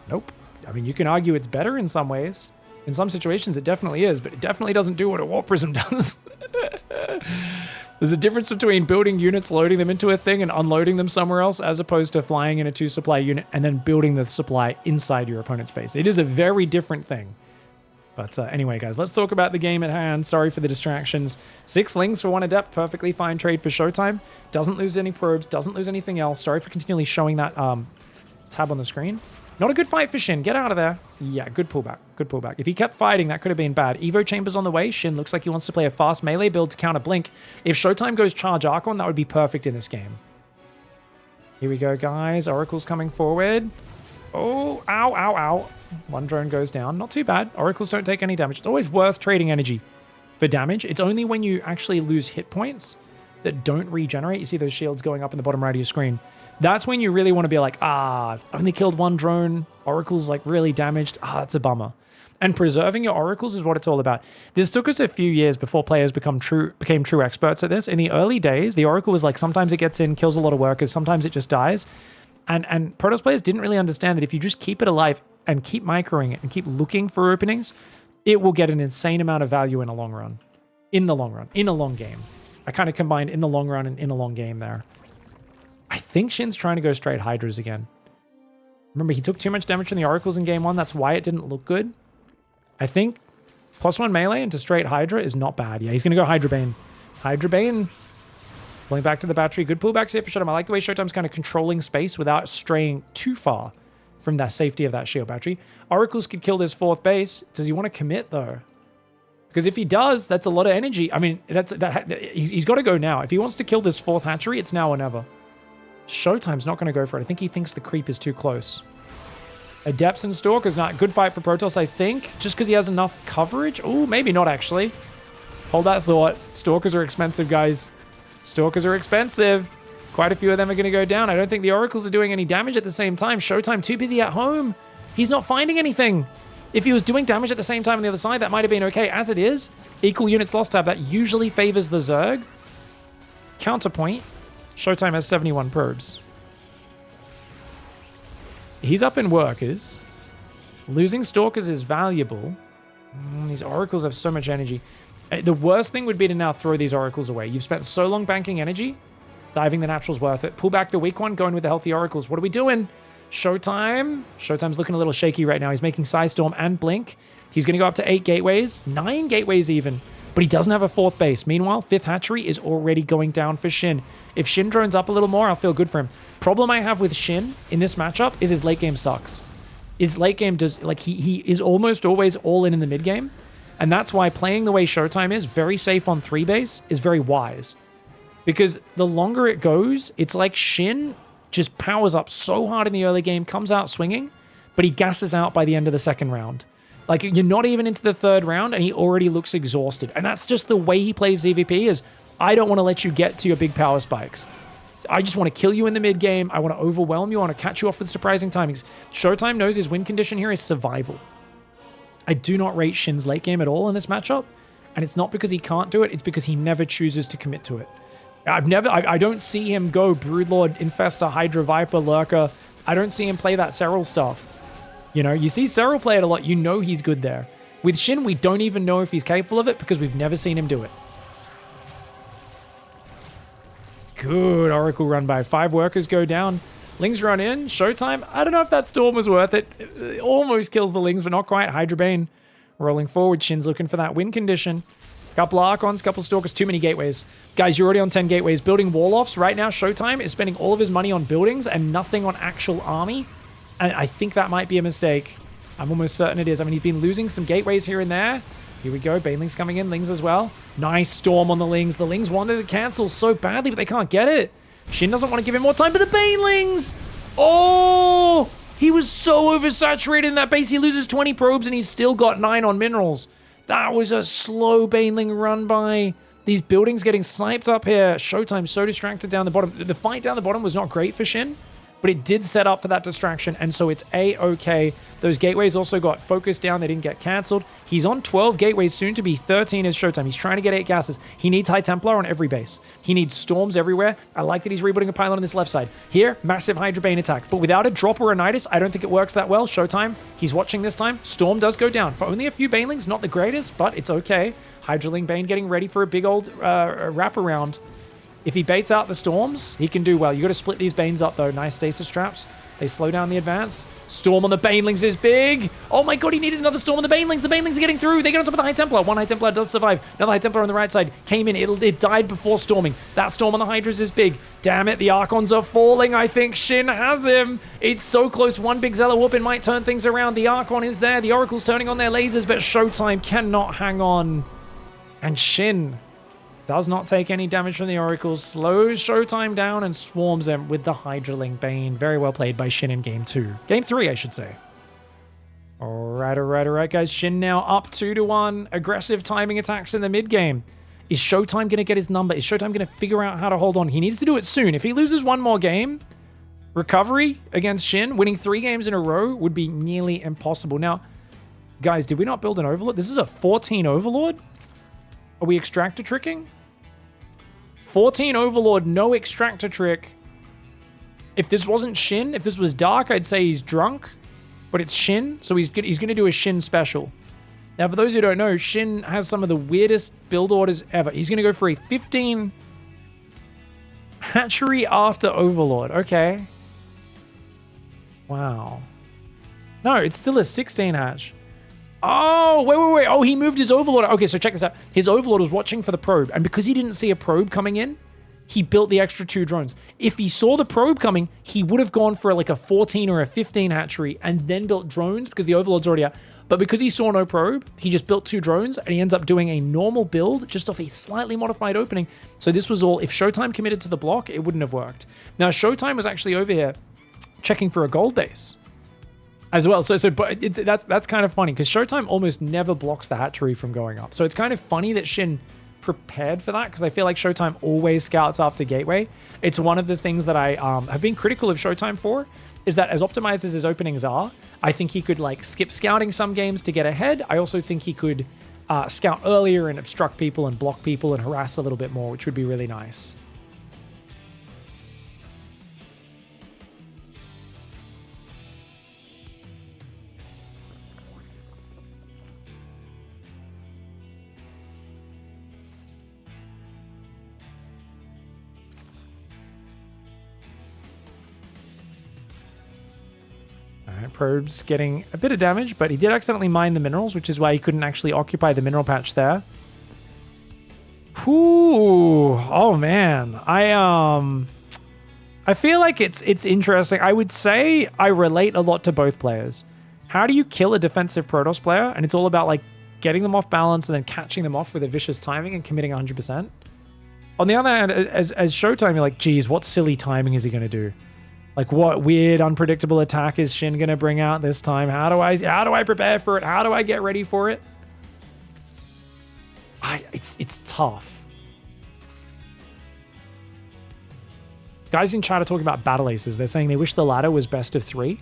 nope. I mean, you can argue it's better in some ways. In some situations, it definitely is, but it definitely doesn't do what a Warp Prism does. There's a difference between building units, loading them into a thing, and unloading them somewhere else, as opposed to flying in a 2-supply unit and then building the supply inside your opponent's base. It is a very different thing. But anyway, guys, let's talk about the game at hand. Sorry for the distractions. 6 Lings for 1 Adept. Perfectly fine trade for ShowTime. Doesn't lose any probes. Doesn't lose anything else. Sorry for continually showing that tab on the screen. Not a good fight for Shin. Get out of there. Yeah, good pullback. Good pullback. If he kept fighting, that could have been bad. Evo Chamber's on the way. Shin looks like he wants to play a fast melee build to counter Blink. If ShowTime goes Charge Archon, that would be perfect in this game. Here we go, guys. Oracle's coming forward. Oh, ow, ow, ow. 1 drone goes down. Not too bad. Oracles don't take any damage. It's always worth trading energy for damage. It's only when you actually lose hit points that don't regenerate. You see those shields going up in the bottom right of your screen. That's when you really want to be like, only killed 1 drone. Oracle's like really damaged. That's a bummer. And preserving your oracles is what it's all about. This took us a few years before players became true experts at this. In the early days, the oracle was like, sometimes it gets in, kills a lot of workers, sometimes it just dies. And Protoss players didn't really understand that if you just keep it alive and keep microing it and keep looking for openings, it will get an insane amount of value in a long run. In the long run. In a long game. I kind of combined in the long run and in a long game there. I think Shin's trying to go straight Hydras again. Remember, he took too much damage from the Oracles in game 1. That's why it didn't look good. I think +1 melee into straight Hydra is not bad. Yeah, he's going to go Hydra Bane. Hydra Bane. Pulling back to the battery. Good pullbacks here for ShowTime. I like the way ShowTime's kind of controlling space without straying too far from that safety of that shield battery. Oracles could kill this 4th base. Does he want to commit, though? Because if he does, that's a lot of energy. I mean, he's got to go now. If he wants to kill this 4th hatchery, it's now or never. ShowTime's not going to go for it. I think he thinks the creep is too close. Adepts and Stalkers, not good fight for Protoss, I think. Just because he has enough coverage? Oh, maybe not, actually. Hold that thought. Stalkers are expensive, guys. Stalkers are expensive. Quite a few of them are going to go down. I don't think the Oracles are doing any damage at the same time. ShowTime too busy at home. He's not finding anything. If he was doing damage at the same time on the other side, that might have been okay. As it is, equal units lost tab, that usually favors the Zerg. Counterpoint. ShowTime has 71 probes. He's up in workers. Losing Stalkers is valuable. These Oracles have so much energy. The worst thing would be to now throw these Oracles away. You've spent so long banking energy. Diving the Natural's worth it. Pull back the weak one, going with the healthy Oracles. What are we doing? ShowTime. ShowTime's looking a little shaky right now. He's making Psystorm and Blink. He's going to go up to 8 gateways. 9 gateways even. But he doesn't have a 4th base. Meanwhile, 5th hatchery is already going down for Shin. If Shin drones up a little more, I'll feel good for him. Problem I have with Shin in this matchup is his late game sucks. His late game does, like, he is almost always all in the mid game. And that's why playing the way ShowTime is, very safe on 3 base, is very wise. Because the longer it goes, it's like Shin just powers up so hard in the early game, comes out swinging, but he gasses out by the end of the 2nd round. Like, you're not even into the 3rd round, and he already looks exhausted. And that's just the way he plays ZVP is, I don't want to let you get to your big power spikes. I just want to kill you in the mid game. I want to overwhelm you. I want to catch you off with surprising timings. ShowTime knows his win condition here is survival. I do not rate Shin's late game at all in this matchup. And it's not because he can't do it. It's because he never chooses to commit to it. I don't see him go Broodlord, Infestor, Hydra, Viper, Lurker. I don't see him play that Serral stuff. You know, you see Serral play it a lot. You know he's good there. With Shin, we don't even know if he's capable of it because we've never seen him do it. Good Oracle run by. 5 workers go down. Lings run in. ShowTime. I don't know if that Storm was worth it. It almost kills the Lings, but not quite. Hydra Bane rolling forward. Shin's looking for that win condition. Couple Archons, couple Stalkers, too many gateways. Guys, you're already on 10 gateways. Building wall-offs. Right now, ShowTime is spending all of his money on buildings and nothing on actual army. And I think that might be a mistake. I'm almost certain it is. I mean, he's been losing some gateways here and there. Here we go. Banelings coming in. Lings as well. Nice Storm on the Lings. The Lings wanted to cancel so badly, but they can't get it. Shin doesn't want to give him more time, but the Banelings! Oh! He was so oversaturated in that base. He loses 20 probes and he's still got 9 on minerals. That was a slow Baneling run by. These buildings getting sniped up here. ShowTime so distracted down the bottom. The fight down the bottom was not great for Shin, but it did set up for that distraction, and so it's A-okay. Those gateways also got focused down. They didn't get cancelled. He's on 12 gateways, soon to be 13 is ShowTime. He's trying to get 8 gases. He needs High Templar on every base. He needs storms everywhere. I like that he's rebooting a pylon on this left side. Here, massive Hydra Bane attack, but without a drop or a Nidus, I don't think it works that well. ShowTime, he's watching this time. Storm does go down. For only a few Banelings, not the greatest, but it's okay. Hydraling Bane getting ready for a big old wraparound. If he baits out the storms, he can do well. You got to split these Banes up, though. Nice stasis traps. They slow down the advance. Storm on the Banelings is big. Oh my god, he needed another storm on the Banelings. The Banelings are getting through. They get on top of the High Templar. One High Templar does survive. Another High Templar on the right side came in. It died before storming. That storm on the Hydras is big. Damn it, the Archons are falling. I think Shin has him. It's so close. One big Zealot whooping might turn things around. The Archon is there. The Oracle's turning on their lasers, but ShowTime cannot hang on. And Shin does not take any damage from the Oracles, slows ShowTime down and swarms him with the Hydraling Bane. Very well played by Shin in game 2. Game 3, I should say. Alright, guys. Shin now up 2-1. Aggressive timing attacks in the mid game. Is ShowTime going to get his number? Is ShowTime going to figure out how to hold on? He needs to do it soon. If he loses one more game, recovery against Shin, winning 3 games in a row would be nearly impossible. Now, guys, did we not build an Overlord? This is a 14 Overlord? Are we extractor tricking? 14 Overlord, no extractor trick. If this wasn't Shin, if this was Dark, I'd say he's drunk. But it's Shin, so he's going to do a Shin special. Now, for those who don't know, Shin has some of the weirdest build orders ever. He's going to go for a 15 hatchery after Overlord. Okay. Wow. No, it's still a 16 hatch. Oh, wait. Oh, he moved his Overlord. Okay, so check this out. His Overlord was watching for the probe, and because he didn't see a probe coming in, he built the extra 2 drones. If he saw the probe coming, he would have gone for like a 14 or a 15 hatchery and then built drones because the Overlord's already out. But because he saw no probe, he just built 2 drones, and he ends up doing a normal build just off a slightly modified opening. So this was all, if ShowTime committed to the block, it wouldn't have worked. Now, ShowTime was actually over here checking for a gold base as well. But that's kind of funny because ShowTime almost never blocks the hatchery from going up. So it's kind of funny that Shin prepared for that because I feel like ShowTime always scouts after gateway. It's one of the things that I have been critical of ShowTime for, is that as optimized as his openings are, I think he could like skip scouting some games to get ahead. I also think he could scout earlier and obstruct people and block people and harass a little bit more, which would be really nice. Probe's getting a bit of damage, but he did accidentally mine the minerals, which is why he couldn't actually occupy the mineral patch there. Whew. Oh man. I feel like it's interesting. I would say I relate a lot to both players. How do you kill a defensive Protoss player? And it's all about like getting them off balance and then catching them off with a vicious timing and committing 100%. On the other hand, as ShowTime, you're like, geez, what silly timing is he going to do? Like, what weird, unpredictable attack is Shin gonna bring out this time? How do I prepare for it? How do I get ready for it? It's tough. Guys in chat are talking about battle aces. They're saying they wish the ladder was best of 3.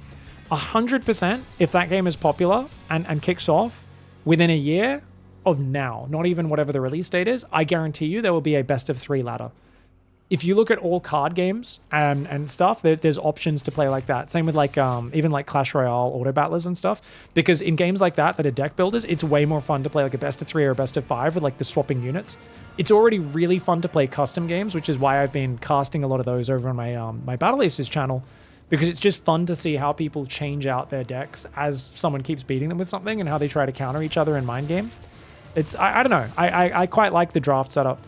100%, if that game is popular and kicks off within a year of now, not even whatever the release date is, I guarantee you there will be a best of 3 ladder. If you look at all card games and stuff, there's options to play like that. Same with like even like Clash Royale auto battlers and stuff. Because in games like that are deck builders, it's way more fun to play like a best of 3 or a best of 5 with like the swapping units. It's already really fun to play custom games, which is why I've been casting a lot of those over on my my Battle Aces channel, because it's just fun to see how people change out their decks as someone keeps beating them with something and how they try to counter each other in mind game. It's I don't know. I quite like the draft setup.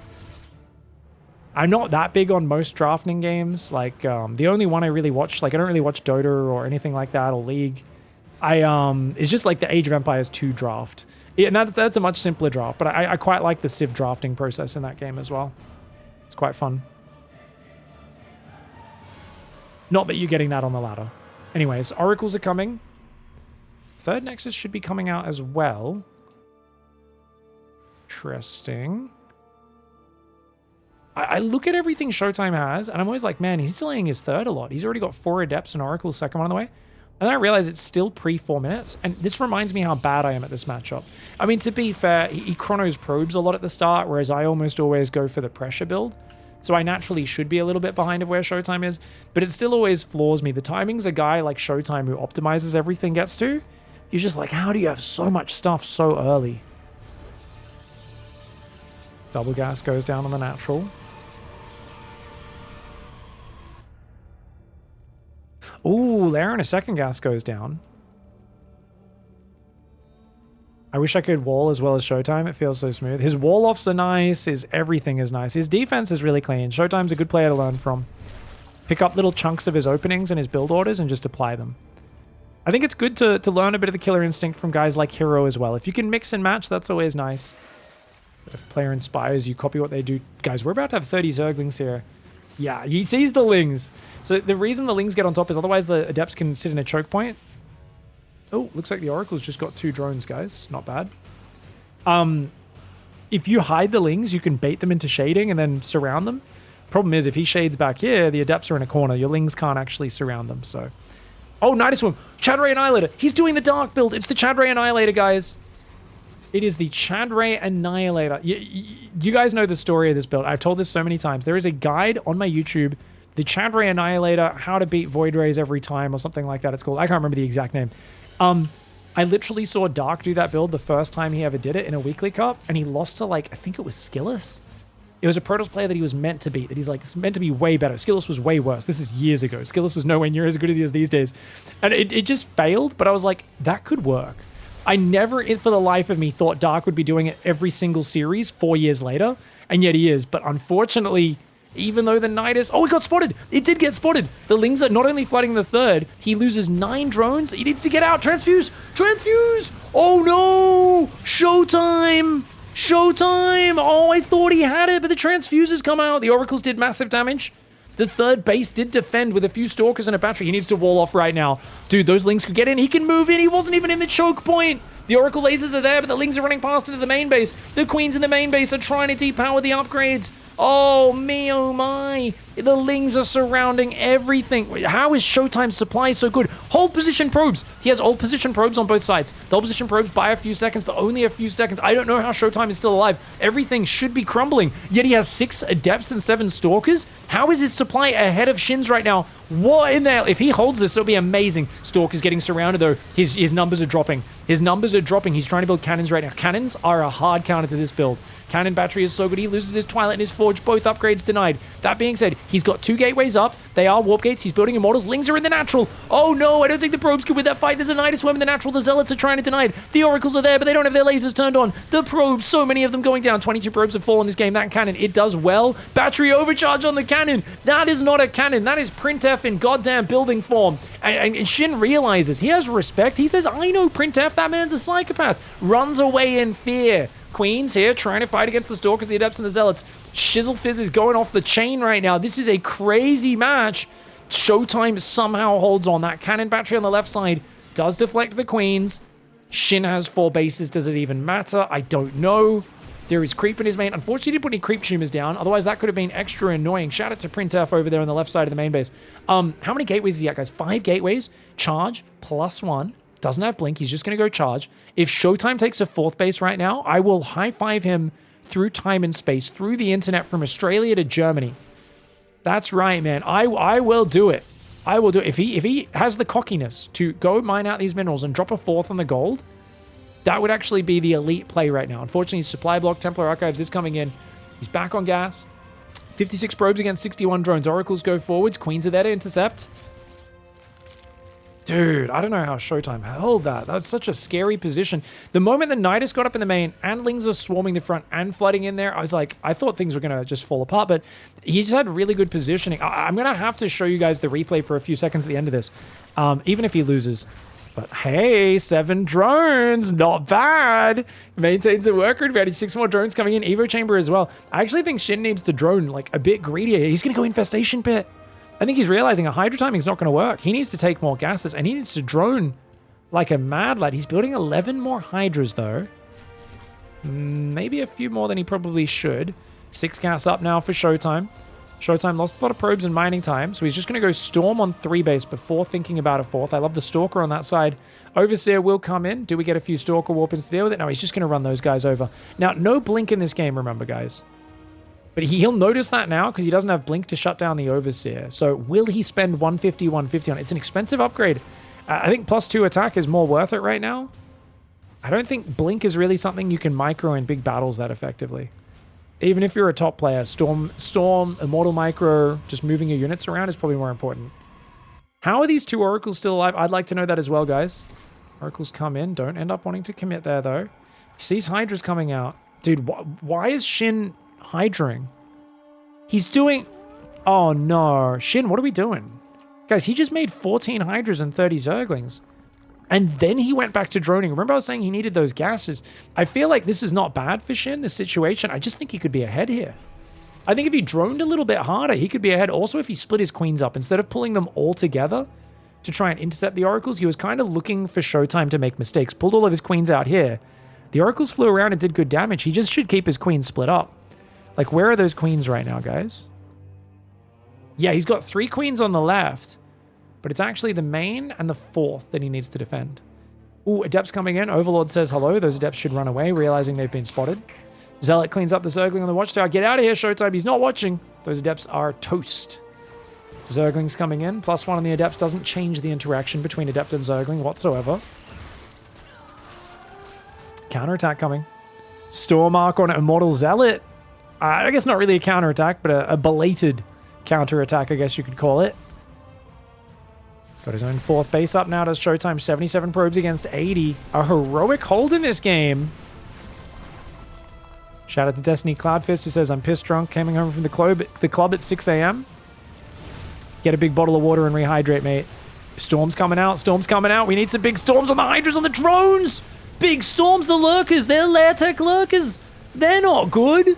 I'm not that big on most drafting games. Like, the only one I really watch, like, I don't really watch Dota or anything like that, or League. It's just like the Age of Empires 2 draft. Yeah, and that's a much simpler draft, but I quite like the Civ drafting process in that game as well. It's quite fun. Not that you're getting that on the ladder. Anyways, oracles are coming. Third Nexus should be coming out as well. Interesting. I look at everything ShowTime has, and I'm always like, man, he's delaying his third a lot. He's already got 4 Adepts and Oracle's second one on the way. And then I realize it's still pre-4 minutes, and this reminds me how bad I am at this matchup. I mean, to be fair, he chronos probes a lot at the start, whereas I almost always go for the pressure build. So I naturally should be a little bit behind of where ShowTime is, but it still always floors me. The timings a guy like ShowTime who optimizes everything gets to, you're just like, how do you have so much stuff so early? Double gas goes down on the natural. Ooh, there and a second gas goes down. I wish I could wall as well as ShowTime. It feels so smooth. His wall-offs are nice. His everything is nice. His defense is really clean. ShowTime's a good player to learn from. Pick up little chunks of his openings and his build orders and just apply them. I think it's good to learn a bit of the killer instinct from guys like Hero as well. If you can mix and match, that's always nice. If a player inspires, you copy what they do. Guys, we're about to have 30 Zerglings here. Yeah, he sees the Lings. So the reason the Lings get on top is otherwise the Adepts can sit in a choke point. Oh, looks like the Oracle's just got 2 drones, guys. Not bad. If you hide the Lings, you can bait them into shading and then surround them. Problem is, if he shades back here, the Adepts are in a corner. Your Lings can't actually surround them, so... Oh, Nidus Worm! Chad Ray Annihilator! He's doing the Dark build! It's the Chad Ray Annihilator, guys! It is the Chad Ray Annihilator. You guys know the story of this build. I've told this so many times. There is a guide on my YouTube, the Chad Ray Annihilator, how to beat Void Rays every time, or something like that it's called. I can't remember the exact name. I literally saw Dark do that build the first time he ever did it in a weekly cup, and he lost to, like, I think it was Skillus. It was a Protoss player that he was meant to beat, that he's, like, meant to be way better. Skillus was way worse. This is years ago. Skillus was nowhere near as good as he is these days. And it just failed, but I was like, that could work. I never, for the life of me, thought Dark would be doing it every single series 4 years later, and yet he is. But unfortunately, even though the Nidus... Oh, he got spotted! It did get spotted! The Lings are not only flooding the third, he loses 9 drones. He needs to get out! Transfuse! Transfuse! Oh no! ShowTime! ShowTime! Oh, I thought he had it, but the transfuses come out. The Oracles did massive damage. The third base did defend with a few Stalkers and a battery. He needs to wall off right now. Dude, those Lings could get in. He can move in. He wasn't even in the choke point. The Oracle lasers are there, but the Lings are running past into the main base. The Queens in the main base are trying to depower the upgrades. Oh, me, oh my. The Lings are surrounding everything. How is ShowTime's supply so good? Hold position probes. He has hold position probes on both sides. The hold position probes buy a few seconds, but only a few seconds. I don't know how ShowTime is still alive. Everything should be crumbling. Yet he has 6 Adepts and 7 Stalkers. How is his supply ahead of SHIN's right now? What in there? If he holds this, it'll be amazing. Stalker's getting surrounded, though. His numbers are dropping. His numbers are dropping. He's trying to build cannons right now. Cannons are a hard counter to this build. Cannon battery is so good. He loses his Twilight and his Forge. Both upgrades denied. That being said, he's got 2 gateways up. They are warp gates. He's building immortals. Lings are in the natural. Oh no, I don't think the probes can win that fight. There's a Nidus Worm in the natural. The Zealots are trying to deny it. The Oracles are there, but they don't have their lasers turned on. The probes, so many of them going down. 22 probes have fallen in this game. That cannon, it does well. Battery overcharge on the cannon. That is not a cannon. That is Printf in goddamn building form. And Shin realizes. He has respect. He says, I know Printf. That man's a psychopath. Runs away in fear. Queens here trying to fight against the Stalkers, the Adepts, and the Zealots. Shizzle Fizz is going off the chain right now. This is a crazy match. ShowTime somehow holds on. That cannon battery on the left side does deflect the Queens. Shin has 4 bases. Does it even matter? I don't know. There is creep in his main. Unfortunately, he didn't put any creep tumors down. Otherwise, that could have been extra annoying. Shout out to Printf over there on the left side of the main base. How many gateways is he at, guys? 5 gateways. Charge +1. Doesn't have blink. He's just going to go charge. If ShowTime takes a 4th base right now, I will high-five him through time and space, through the internet from Australia to Germany. That's right, man. I will do it. I will do it. If he has the cockiness to go mine out these minerals and drop a 4th on the gold, that would actually be the elite play right now. Unfortunately, his supply block, Templar Archives is coming in. He's back on gas. 56 probes against 61 drones. Oracles go forwards. Queens are there to intercept. Dude, I don't know how ShowTime held that. That's such a scary position. The moment the Nidus got up in the main and Lings are swarming the front and flooding in there, I was like, I thought things were going to just fall apart, but he just had really good positioning. I'm going to have to show you guys the replay for a few seconds at the end of this, even if he loses. But hey, 7 drones, not bad. Maintains a work rate. 6 more drones coming in. Evo chamber as well. I actually think Shin needs to drone like a bit greedier. He's going to go infestation pit. I think he's realizing a Hydra timing is not going to work. He needs to take more gases, and he needs to drone like a mad lad. He's building 11 more Hydras, though. Maybe a few more than he probably should. 6 gas up now for ShowTime. ShowTime lost a lot of probes and mining time, so he's just going to go Storm on 3 base before thinking about a 4th. I love the Stalker on that side. Overseer will come in. Do we get a few Stalker Warpins to deal with it? No, he's just going to run those guys over. Now, no Blink in this game, remember, guys. But he'll notice that now because he doesn't have Blink to shut down the Overseer. So will he spend 150, 150 on it? It's an expensive upgrade. I think +2 attack is more worth it right now. I don't think Blink is really something you can micro in big battles that effectively. Even if you're a top player, Storm, Immortal Micro, just moving your units around is probably more important. How are these 2 Oracles still alive? I'd like to know that as well, guys. Oracles come in. Don't end up wanting to commit there, though. He sees Hydra's coming out. Dude, why is Shin Hydraing? He's doing... Oh, no. Shin, what are we doing? Guys, he just made 14 Hydras and 30 Zerglings. And then he went back to droning. Remember I was saying he needed those gases? I feel like this is not bad for Shin, this situation. I just think he could be ahead here. I think if he droned a little bit harder, he could be ahead. Also, if he split his queens up, instead of pulling them all together to try and intercept the Oracles, he was kind of looking for ShowTime to make mistakes. Pulled all of his queens out here. The Oracles flew around and did good damage. He just should keep his queens split up. Like, where are those queens right now, guys? Yeah, he's got 3 queens on the left. But it's actually the main and the 4th that he needs to defend. Ooh, Adept's coming in. Overlord says hello. Those Adepts should run away, realizing they've been spotted. Zealot cleans up the Zergling on the Watchtower. Get out of here, ShowTime. He's not watching. Those Adepts are toast. Zergling's coming in. +1 on the Adepts doesn't change the interaction between Adept and Zergling whatsoever. Counterattack coming. Storm Arc on Immortal Zealot. I guess not really a counterattack, but a belated counterattack, I guess you could call it. Got his own 4th base up now. Does ShowTime 77 probes against 80. A heroic hold in this game. Shout out to Destiny Cloudfist who says, I'm pissed drunk, coming home from the club at 6 a.m. Get a big bottle of water and rehydrate, mate. Storm's coming out. Storm's coming out. We need some big storms on the Hydras, on the drones. Big storms, the lurkers. They're Lairtech lurkers. They're not good.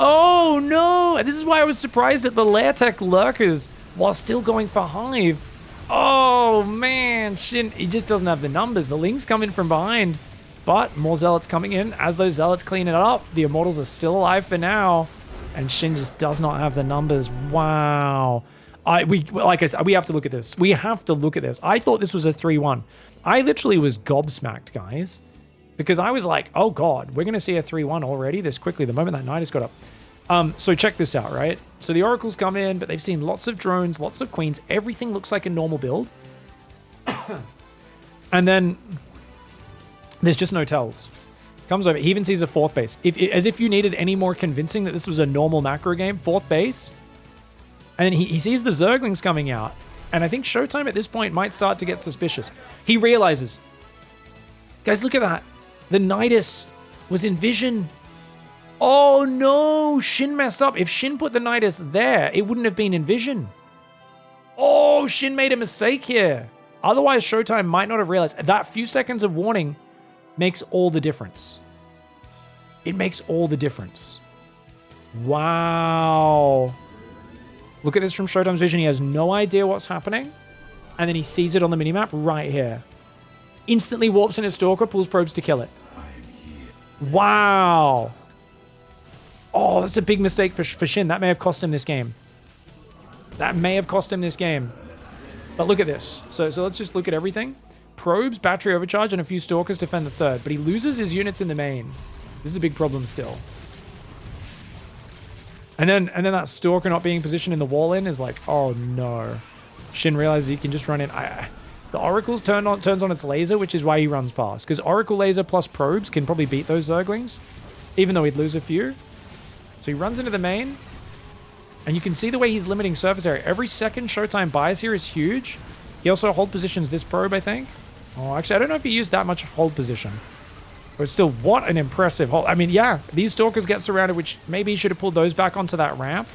Oh, no. This is why I was surprised at the Lairtech lurkers while still going for Hive. Oh, man. Shin, he just doesn't have the numbers. The Lings come in from behind, but more Zealots coming in. As those Zealots clean it up, the Immortals are still alive for now, and Shin just does not have the numbers. Wow. Like I said, we have to look at this. We have to look at this. I thought this was a 3-1. I literally was gobsmacked, guys, because I was like, oh, God, we're going to see a 3-1 already this quickly the moment that Knight has got up. So check this out, right? So the Oracles come in, but they've seen lots of drones, lots of queens. Everything looks like a normal build. And then there's just no tells. Comes over. He even sees a 4th base. As if you needed any more convincing that this was a normal macro game. 4th base. And then he sees the Zerglings coming out. And I think ShowTime at this point might start to get suspicious. He realizes. Guys, look at that. The Nidus was in vision. Oh no, Shin messed up. If Shin put the Nidus there, it wouldn't have been in vision. Oh, Shin made a mistake here. Otherwise, ShowTime might not have realized. That few seconds of warning makes all the difference. It makes all the difference. Wow. Look at this from ShowTime's vision. He has no idea what's happening. And then he sees it on the minimap right here. Instantly warps in his Stalker, pulls probes to kill it. Wow. Oh, that's a big mistake for Shin. That may have cost him this game. That may have cost him this game. But look at this. So let's just look at everything. Probes, battery overcharge, and a few Stalkers defend the 3rd. But he loses his units in the main. This is a big problem still. And then that Stalker not being positioned in the wall in is like, oh no. Shin realizes he can just run in. The Oracle's turns on its laser, which is why he runs past. Because Oracle laser plus probes can probably beat those Zerglings. Even though he'd lose a few. So he runs into the main. And you can see the way he's limiting surface area. Every second ShowTime buys here is huge. He also hold positions this probe, I think. Oh, actually, I don't know if he used that much hold position. But still, what an impressive hold. I mean, yeah, these Stalkers get surrounded, which maybe he should have pulled those back onto that ramp.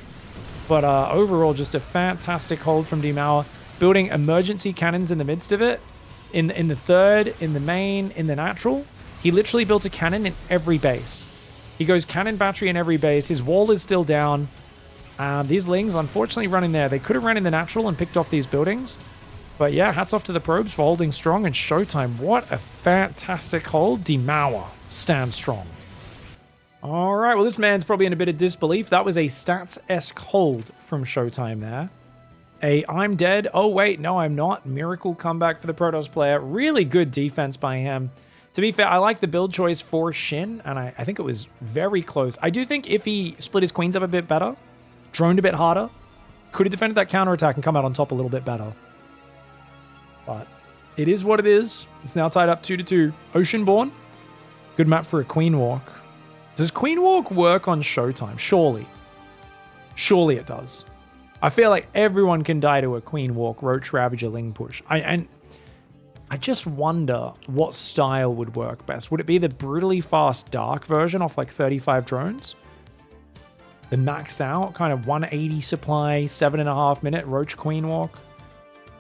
But overall, just a fantastic hold from D-Mauer. Building emergency cannons in the midst of it. In the 3rd, in the main, in the natural. He literally built a cannon in every base. He goes cannon battery in every base. His wall is still down. These Lings, unfortunately, running there. They could have run in the natural and picked off these buildings. But yeah, hats off to the probes for holding strong. And ShowTime, what a fantastic hold. Demour, stand strong. All right, well, this man's probably in a bit of disbelief. That was a stats-esque hold from ShowTime there. I'm dead. Oh, wait, no, I'm not. Miracle comeback for the Protoss player. Really good defense by him. To be fair, I like the build choice for SHIN, and I think it was very close. I do think if he split his queens up a bit better, droned a bit harder, could have defended that counterattack and come out on top a little bit better. But it is what it is. It's now tied up 2-2. Oceanborn, good map for a Queen Walk. Does Queen Walk work on ShowTime? Surely. Surely it does. I feel like everyone can die to a Queen Walk, Roach Ravager, Ling push. I just wonder what style would work best. Would it be the brutally fast Dark version off like 35 drones? The maxed out kind of 180 supply, 7.5 minute Roach Queen Walk?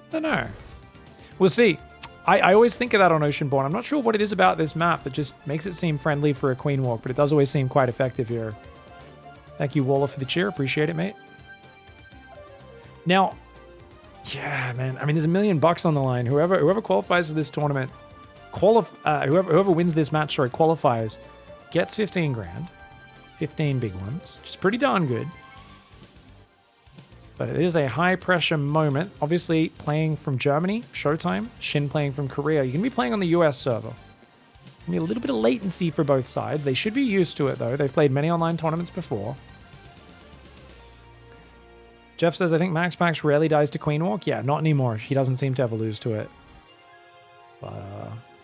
I don't know. We'll see. I always think of that on Oceanborn. I'm not sure what it is about this map that just makes it seem friendly for a Queen Walk, but it does always seem quite effective here. Thank you, Waller, for the cheer. Appreciate it, mate. Now, yeah, man. I mean, there's $1 million on the line. Whoever qualifies for this tournament, whoever wins this match, sorry, qualifies, gets 15 grand. 15 big ones, which is pretty darn good. But it is a high-pressure moment. Obviously, playing from Germany, ShowTime. SHIN playing from Korea. You can be playing on the US server. Can be a little bit of latency for both sides. They should be used to it, though. They've played many online tournaments before. Jeff says, I think Max Pax rarely dies to Queen Walk. Yeah, not anymore. He doesn't seem to ever lose to it. But,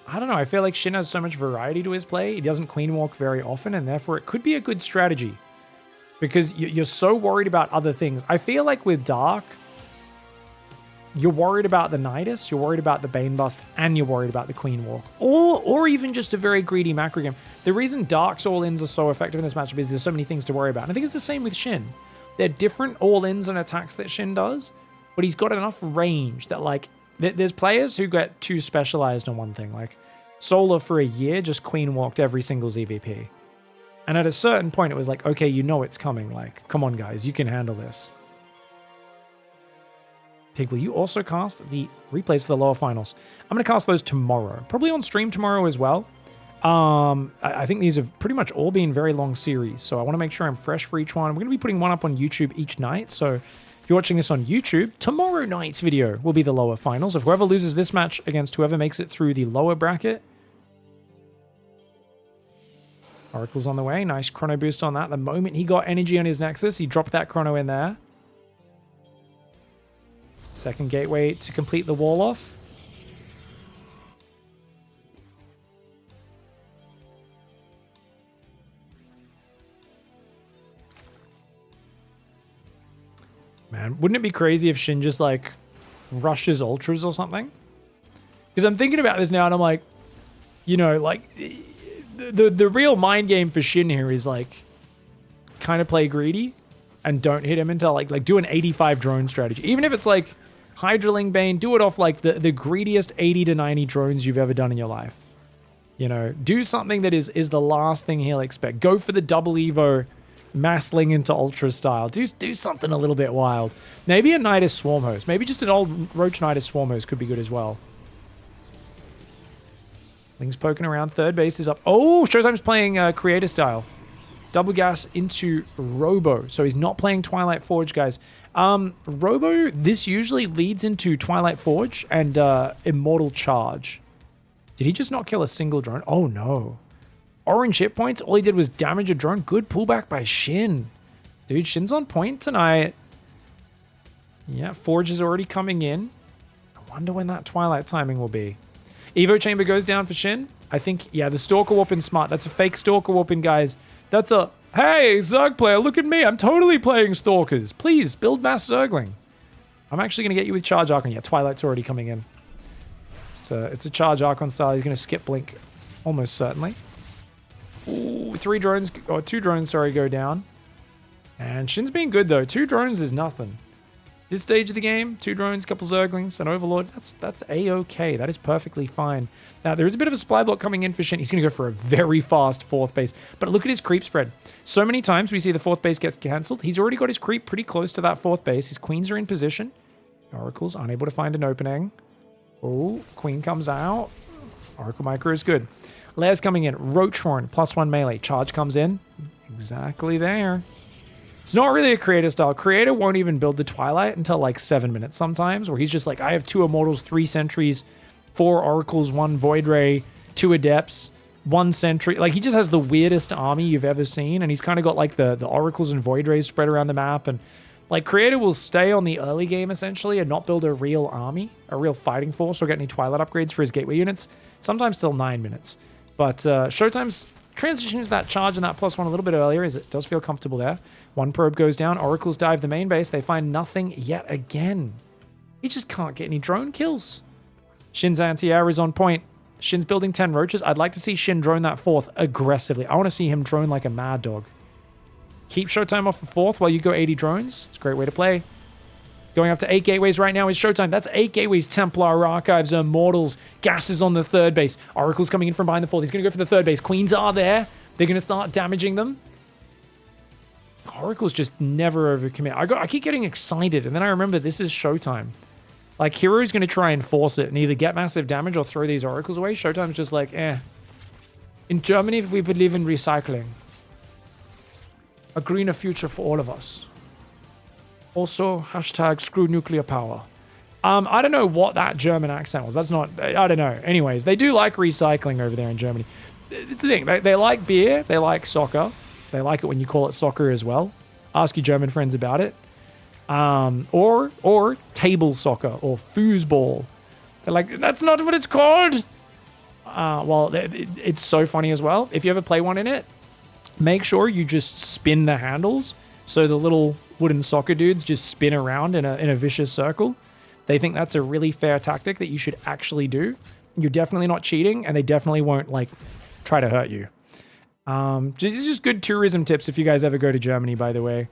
I don't know. I feel like SHIN has so much variety to his play. He doesn't Queen Walk very often, and therefore it could be a good strategy. Because you're so worried about other things. I feel like with Dark, you're worried about the Nidus, you're worried about the Bane Bust, and you're worried about the Queen Walk. Or even just a very greedy macro game. The reason Dark's all-ins are so effective in this matchup is there's so many things to worry about. And I think it's the same with SHIN. They're different all-ins and attacks that SHIN does, but he's got enough range that, like, there's players who get too specialized on one thing. Like, Solar for a year just Queen Walked every single ZVP. And at a certain point, it was like, okay, you know it's coming. Like, come on, guys, you can handle this. Pig, will you also cast the replays for the lower finals? I'm going to cast those tomorrow. Probably on stream tomorrow as well. I think these have pretty much all been very long series, so I want to make sure I'm fresh for each one. We're going to be putting one up on YouTube each night, so if you're watching this on YouTube, tomorrow night's video will be the lower finals. If whoever loses this match against whoever makes it through the lower bracket, Oracle's on the way. Nice chrono boost on that. The moment he got energy on his Nexus, he dropped that chrono in there. Second gateway to complete the wall off. Man, wouldn't it be crazy if SHIN just, like, rushes ultras or something? Because I'm thinking about this now and I'm like, you know, like, the real mind game for SHIN here is, like, kind of play greedy and don't hit him until, like do an 85 drone strategy. Even if it's, like, Hydraling Bane, do it off, like, the greediest 80 to 90 drones you've ever done in your life. You know, do something that is the last thing he'll expect. Go for the double Evo Massling into Ultra style. Do something a little bit wild. Maybe a Nidus Swarm Host. Maybe just an old Roach Nidus Swarm Host could be good as well. Ling's poking around. Third base is up. Oh, ShowTime's playing Creator style. Double gas into Robo. So he's not playing Twilight Forge, guys. Robo, this usually leads into Twilight Forge and Immortal Charge. Did he just not kill a single drone? Oh, no. Orange hit points. All he did was damage a drone. Good pullback by SHIN. Dude, SHIN's on point tonight. Yeah, Forge is already coming in. I wonder when that Twilight timing will be. Evo Chamber goes down for SHIN. I think, yeah, the Stalker Warping smart. That's a fake Stalker Warping, guys. That's a, hey, Zerg player, look at me. I'm totally playing Stalkers. Please, build mass Zergling. I'm actually going to get you with Charge Archon. Yeah, Twilight's already coming in. It's a Charge Archon style. He's going to skip Blink almost certainly. Ooh, two drones, sorry, go down. And SHIN's been good, though. 2 drones is nothing. This stage of the game, 2 drones, couple Zerglings, an Overlord, that's A-okay. That is perfectly fine. Now, there is a bit of a supply block coming in for SHIN. He's going to go for a very fast 4th base. But look at his creep spread. So many times we see the 4th base gets cancelled. He's already got his creep pretty close to that 4th base. His queens are in position. Oracle's unable to find an opening. Oh, queen comes out. Oracle micro is good. Lair's coming in. Roachhorn, +1 melee. Charge comes in. Exactly there. It's not really a creator style. Creator won't even build the Twilight until like 7 minutes sometimes, where he's just like, I have 2 Immortals, 3 Sentries, 4 Oracles, 1 Void Ray, 2 Adepts, 1 Sentry. Like, he just has the weirdest army you've ever seen, and he's kind of got like the Oracles and Void Rays spread around the map, and like Creator will stay on the early game essentially and not build a real army, a real fighting force, or get any Twilight upgrades for his gateway units, sometimes still 9 minutes. But Showtime's transitioning to that charge and that +1 a little bit earlier, as it does feel comfortable there. 1 probe goes down. Oracles dive the main base. They find nothing yet again. He just can't get any drone kills. Shin's anti-air is on point. Shin's building 10 roaches. I'd like to see Shin drone that 4th aggressively. I want to see him drone like a mad dog. Keep Showtime off the 4th while you go 80 drones. It's a great way to play. Going up to 8 gateways right now is Showtime. That's 8 gateways. Templar, Archives, Immortals. Gas is on the 3rd base. Oracle's coming in from behind the 4th. He's going to go for the 3rd base. Queens are there. They're going to start damaging them. Oracle's just never overcommit. I keep getting excited, and then I remember this is Showtime. Like, Hero's going to try and force it and either get massive damage or throw these Oracles away. Showtime's just like, eh. In Germany, we believe in recycling. A greener future for all of us. Also, hashtag screw nuclear power. I don't know what that German accent was. That's not, I don't know. Anyways, they do like recycling over there in Germany. It's the thing. They like beer. They like soccer. They like it when you call it soccer as well. Ask your German friends about it. Or table soccer or foosball. They're like, that's not what it's called. Well, it's so funny as well. If you ever play one in it, make sure you just spin the handles so the little wooden soccer dudes just spin around in a vicious circle. They think that's a really fair tactic that you should actually do. You're definitely not cheating, and they definitely won't like try to hurt you. Just good tourism tips if you guys ever go to Germany, by the way.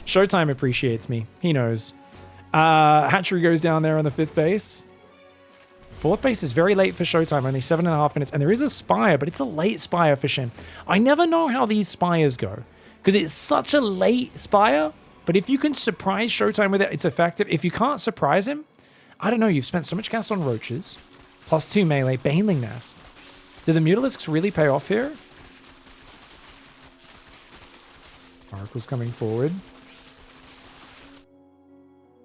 Showtime appreciates me. He knows. Hatchery goes down there on the 5th base. 4th base is very late for Showtime, only 7.5 minutes. And there is a Spire, but it's a late Spire for Shin. I never know how these Spires go, because it's such a late Spire. But if you can surprise Showtime with it, it's effective. If you can't surprise him, I don't know, you've spent so much gas on Roaches. +2 melee, Baneling Nest. Do the Mutalisks really pay off here? Oracle's coming forward.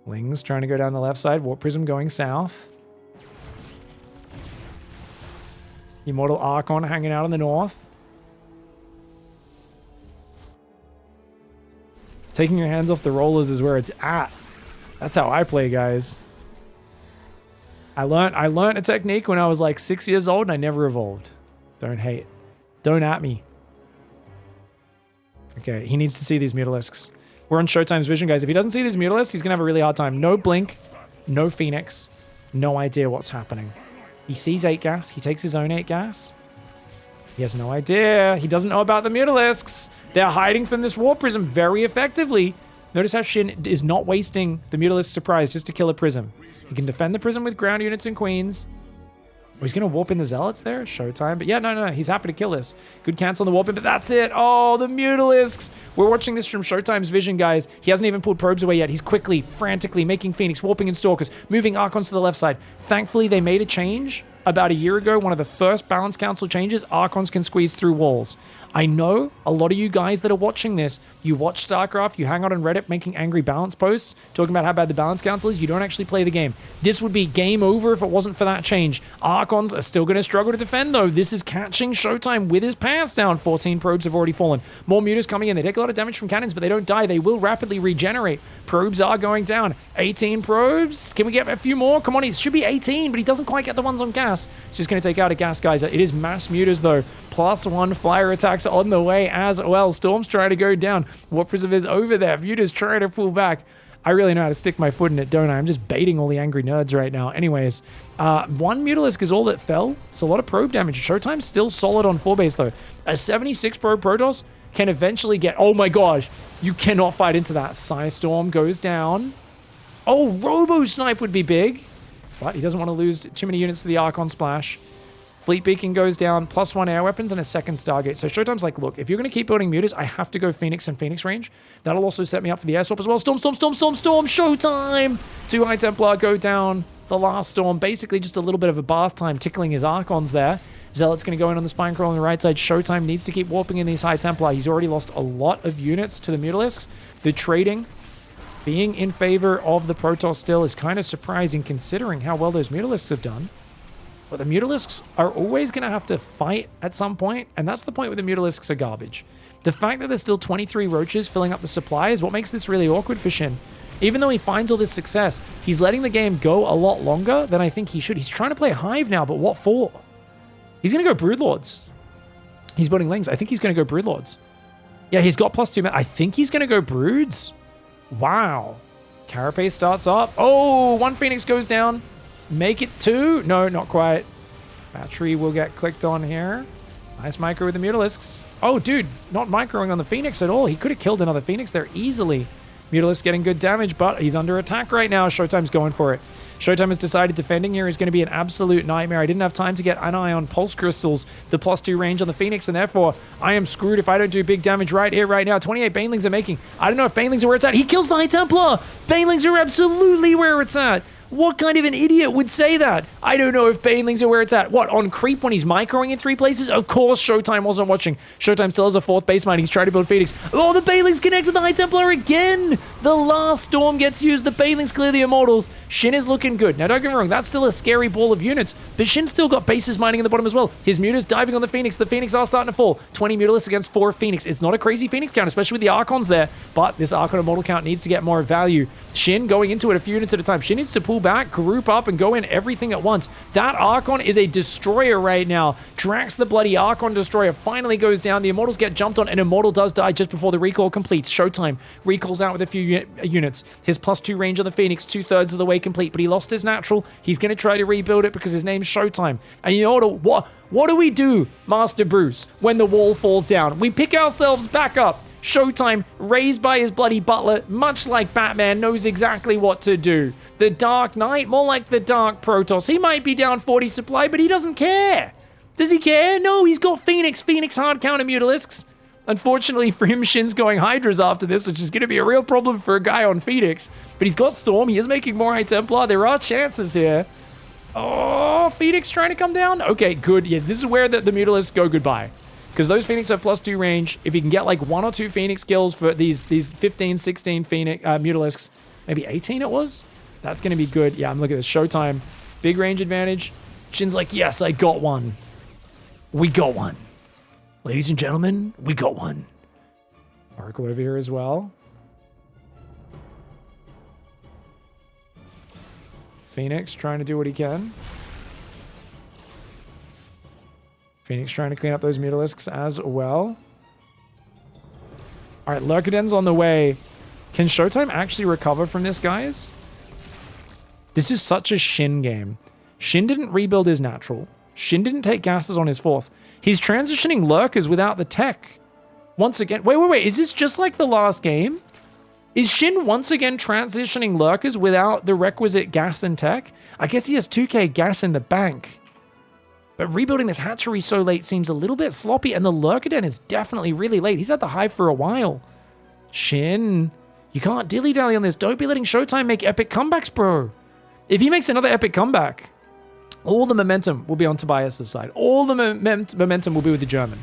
Lings trying to go down the left side. Warp Prism going south. Immortal Archon hanging out in the north. Taking your hands off the rollers is where it's at. That's how I play, guys. I learned a technique when I was like 6 years old and I never evolved. Don't hate. Don't at me. Okay, he needs to see these Mutalisks. We're on Showtime's vision, guys. If he doesn't see these Mutalisks, he's going to have a really hard time. No Blink, no Phoenix, no idea what's happening. He sees 8 gas. He takes his own 8 gas. He has no idea. He doesn't know about the Mutalisks. They're hiding from this War Prism very effectively. Notice how Shin is not wasting the Mutalisk surprise just to kill a Prism. He can defend the Prism with ground units and queens. Oh, he's going to warp in the Zealots there. Showtime. But yeah, no. He's happy to kill this. Good cancel on the warp in, but that's it. Oh, the Mutalisks. We're watching this from Showtime's vision, guys. He hasn't even pulled probes away yet. He's quickly, frantically making Phoenix, warping in Stalkers, moving Archons to the left side. Thankfully, they made a change about a year ago. One of the first Balance Council changes. Archons can squeeze through walls. I know a lot of you guys that are watching this, you watch StarCraft, you hang out on Reddit making angry balance posts, talking about how bad the Balance Council is. You don't actually play the game. This would be game over if it wasn't for that change. Archons are still going to struggle to defend, though. This is catching Showtime with his pass down. 14 probes have already fallen. More mutas coming in. They take a lot of damage from cannons, but they don't die. They will rapidly regenerate. Probes are going down. 18 probes. Can we get a few more? Come on, it should be 18, but he doesn't quite get the ones on gas. It's just going to take out a gas geyser. It is mass mutas, though. +1 flyer attacks on the way as well. Storm's trying to go down. Warp Prism is over there. Mutas trying to pull back. I really know how to stick my foot in it, don't I? I'm just baiting all the angry nerds right now. Anyways, 1 Mutalisk is all that fell. It's a lot of probe damage. Showtime's still solid on 4 base, though. A 76 probe Protoss can eventually get... Oh my gosh. You cannot fight into that. Psystorm goes down. Oh, Robo Snipe would be big. But he doesn't want to lose too many units to the Archon Splash. Fleet Beacon goes down, +1 air weapons and a second Stargate. So Showtime's like, look, if you're going to keep building mutas, I have to go Phoenix and Phoenix range. That'll also set me up for the air swap as well. Storm, Storm, Storm, Storm, Storm, Showtime! 2 High Templar go down. The last Storm, basically just a little bit of a bath time, tickling his Archons there. Zealot's going to go in on the Spine Crawl on the right side. Showtime needs to keep warping in these High Templar. He's already lost a lot of units to the Mutalisks. The trading being in favor of the Protoss still is kind of surprising considering how well those Mutalisks have done. But the Mutalisks are always going to have to fight at some point, and that's the point where the Mutalisks are garbage. The fact that there's still 23 roaches filling up the supply is what makes this really awkward for Shin. Even though he finds all this success, he's letting the game go a lot longer than I think he should. He's trying to play Hive now, but what for? He's going to go Broodlords. He's building Lings. I think he's going to go Broodlords. Yeah, he's got +2. I think he's going to go Broods. Wow. Carapace starts up. Oh, 1 Phoenix goes down. Make it 2. No, not quite. Battery will get clicked on here. Nice micro with the Mutalisks. Oh, dude, not microing on the Phoenix at all. He could have killed another Phoenix there easily. Mutalisk getting good damage, but he's under attack right now. Showtime's going for it. Showtime has decided defending here is going to be an absolute nightmare. I didn't have time to get an eye on Pulse Crystals, the +2 range on the Phoenix, and therefore I am screwed if I don't do big damage right here, right now. 28 Banelings are making. I don't know if Banelings are where it's at. He kills the High Templar! Banelings are absolutely where it's at. What kind of an idiot would say that? I don't know if Banelings are where it's at. What, on creep when he's microing in 3 places? Of course Showtime wasn't watching. Showtime still has a 4th base mine. He's trying to build Phoenix. Oh, the Banelings connect with the High Templar again! The last Storm gets used. The Banelings clear the Immortals. Shin is looking good. Now, don't get me wrong. That's still a scary ball of units. But Shin's still got bases mining in the bottom as well. His Mutas diving on the Phoenix. The Phoenix are starting to fall. 20 Mutalisks against 4 Phoenix. It's not a crazy Phoenix count, especially with the Archons there. But this Archon Immortal count needs to get more value. Shin going into it a few units at a time. Shin needs to pull back, group up, and go in everything at once. That Archon is a destroyer right now. Drax the bloody Archon destroyer finally goes down. The Immortals get jumped on, and Immortal does die just before the recall completes. Showtime recalls out with a few units. His +2 range on the Phoenix, 2/3 of the way complete, but he lost his natural. He's going to try to rebuild it because his name's Showtime. And you know what do we do, Master Bruce, when the wall falls down? We pick ourselves back up. Showtime, raised by his bloody butler, much like Batman, knows exactly what to do. The Dark Knight, more like the Dark Protoss. He might be down 40 supply, but he doesn't care. Does he care? No, he's got Phoenix hard counter Mutalisks. Unfortunately for him, Shin's going Hydras after this, which is going to be a real problem for a guy on Phoenix. But he's got Storm. He is making more High Templar. There are chances here. Oh, Phoenix trying to come down? Okay, good. Yes, this is where the Mutalisks go goodbye. Because those Phoenix have +2 range. If you can get like 1 or 2 Phoenix kills for these 15, 16 Phoenix Mutalisks, maybe 18 it was, that's going to be good. Yeah, I'm looking at this. Showtime. Big range advantage. Shin's like, yes, I got one. We got one. Ladies and gentlemen, we got one. Oracle over here as well. Phoenix trying to do what he can. Phoenix trying to clean up those Mutalisks as well. All right, Lurkaden's on the way. Can Showtime actually recover from this, guys? This is such a Shin game. Shin didn't rebuild his natural. Shin didn't take gases on his 4th. He's transitioning Lurkers without the tech. Once again, wait. Is this just like the last game? Is Shin once again transitioning Lurkers without the requisite gas and tech? I guess he has 2k gas in the bank. But rebuilding this hatchery so late seems a little bit sloppy, and the Lurkaden is definitely really late. He's had the Hive for a while. Shin, you can't dilly-dally on this. Don't be letting Showtime make epic comebacks, bro. If he makes another epic comeback, all the momentum will be on Tobias' side. All the momentum will be with the German.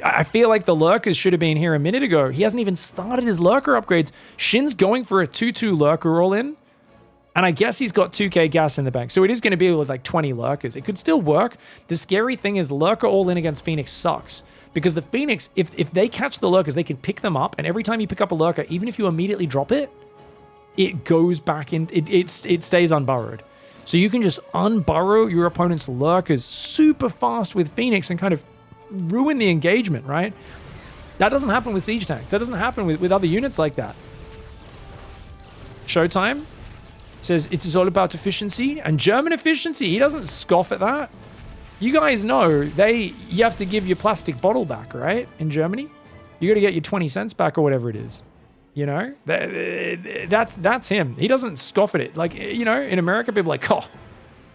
I feel like the Lurkers should have been here a minute ago. He hasn't even started his Lurker upgrades. Shin's going for a 2-2 Lurker all-in. And I guess he's got 2k gas in the bank. So it is going to be with like 20 Lurkers. It could still work. The scary thing is Lurker all-in against Phoenix sucks. Because the Phoenix, if they catch the Lurkers, they can pick them up. And every time you pick up a Lurker, even if you immediately drop it, it goes back in, it stays unburrowed. So you can just unburrow your opponent's Lurkers super fast with Phoenix and kind of ruin the engagement, right? That doesn't happen with siege tanks. That doesn't happen with other units like that. Showtime says it's all about efficiency and German efficiency. He doesn't scoff at that. You guys know you have to give your plastic bottle back, right? In Germany, you got to get your 20 cents back or whatever it is. You know, that's him. He doesn't scoff at it. Like, you know, in America, people are like, oh,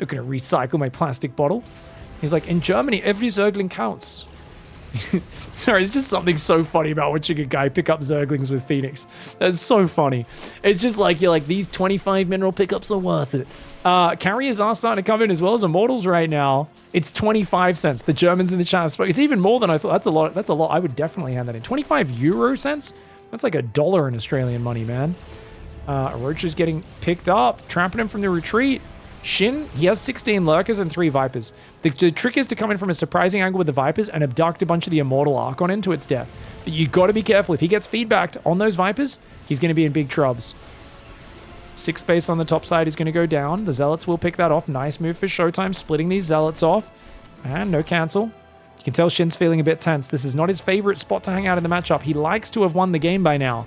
not going to recycle my plastic bottle. He's like, in Germany, every Zergling counts. Sorry, it's just something so funny about watching a guy pick up Zerglings with Phoenix. That's so funny. It's just like, you're like, these 25 mineral pickups are worth it. Carriers are starting to come in as well as Immortals right now. It's 25 cents. The Germans in the chat have spoken. It's even more than I thought. That's a lot. That's a lot. I would definitely hand that in. 25 euro cents? That's like $1 in Australian money, man. Roach is getting picked up. Trapping him from the retreat. SHIN, he has 16 Lurkers and 3 Vipers. The trick is to come in from a surprising angle with the Vipers and abduct a bunch of the Immortal Archon into its death. But you got to be careful. If he gets feedbacked on those Vipers, he's going to be in big troubles. 6 space on the top side is going to go down. The Zealots will pick that off. Nice move for ShowTime, splitting these Zealots off. And no cancel. You can tell SHIN's feeling a bit tense. This is not his favorite spot to hang out in the matchup. He likes to have won the game by now.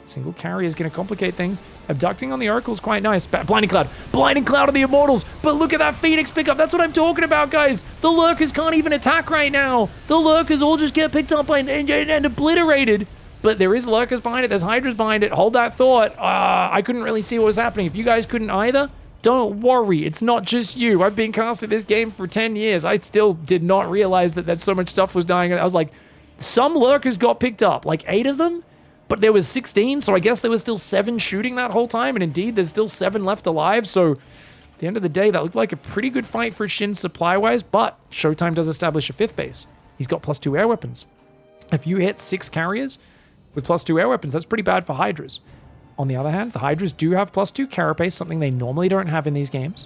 Single carry is going to complicate things. Abducting on the Oracle is quite nice. Blinding Cloud. Blinding Cloud on the Immortals. But look at that Phoenix pickup. That's what I'm talking about, guys. The Lurkers can't even attack right now. The Lurkers all just get picked up and obliterated. But there is Lurkers behind it. There's Hydras behind it. Hold that thought. I couldn't really see what was happening. If you guys couldn't either, don't worry. It's not just you. I've been casting this game for 10 years. I still did not realize that so much stuff was dying. I was like, some Lurkers got picked up. Like 8 of them? But there was 16, so I guess there was still 7 shooting that whole time. And indeed, there's still 7 left alive. So at the end of the day, that looked like a pretty good fight for SHIN supply-wise. But ShowTime does establish a 5th base. He's got +2 air weapons. If you hit 6 carriers with +2 air weapons, that's pretty bad for Hydras. On the other hand, the Hydras do have +2 carapace, something they normally don't have in these games.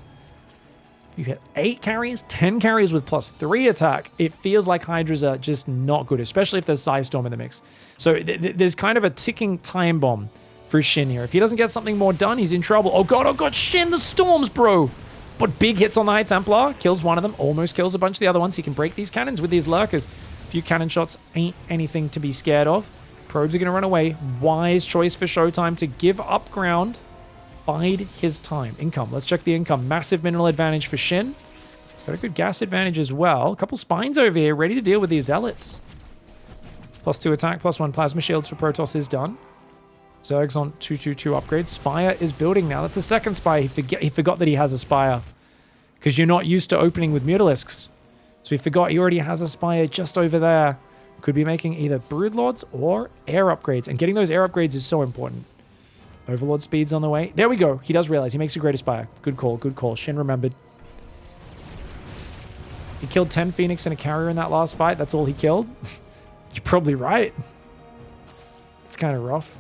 You hit 8 carries, 10 carries with +3 attack. It feels like Hydras are just not good, especially if there's Psystorm in the mix. So there's kind of a ticking time bomb for SHIN here. If he doesn't get something more done, he's in trouble. Oh god, SHIN, the storms, bro! But big hits on the High Templar, kills one of them, almost kills a bunch of the other ones. He can break these cannons with these Lurkers. A few cannon shots ain't anything to be scared of. Probes are going to run away. Wise choice for ShowTime to give up ground. Bide his time. Income. Let's check the income. Massive mineral advantage for SHIN. Got a good gas advantage as well. A couple spines over here ready to deal with these Zealots. +2 attack, +1 plasma shields for Protoss is done. Zerg's on 222 upgrades. Spire is building now. That's the second Spire. He forgot that he has a Spire. Because you're not used to opening with Mutalisks. So he forgot he already has a Spire just over there. Could be making either Broodlords or air upgrades. And getting those air upgrades is so important. Overlord speed's on the way. There we go. He does realize. He makes a great Aspire. Good call. Good call. SHIN remembered. He killed 10 Phoenix and a carrier in that last fight. That's all he killed. You're probably right. It's kind of rough.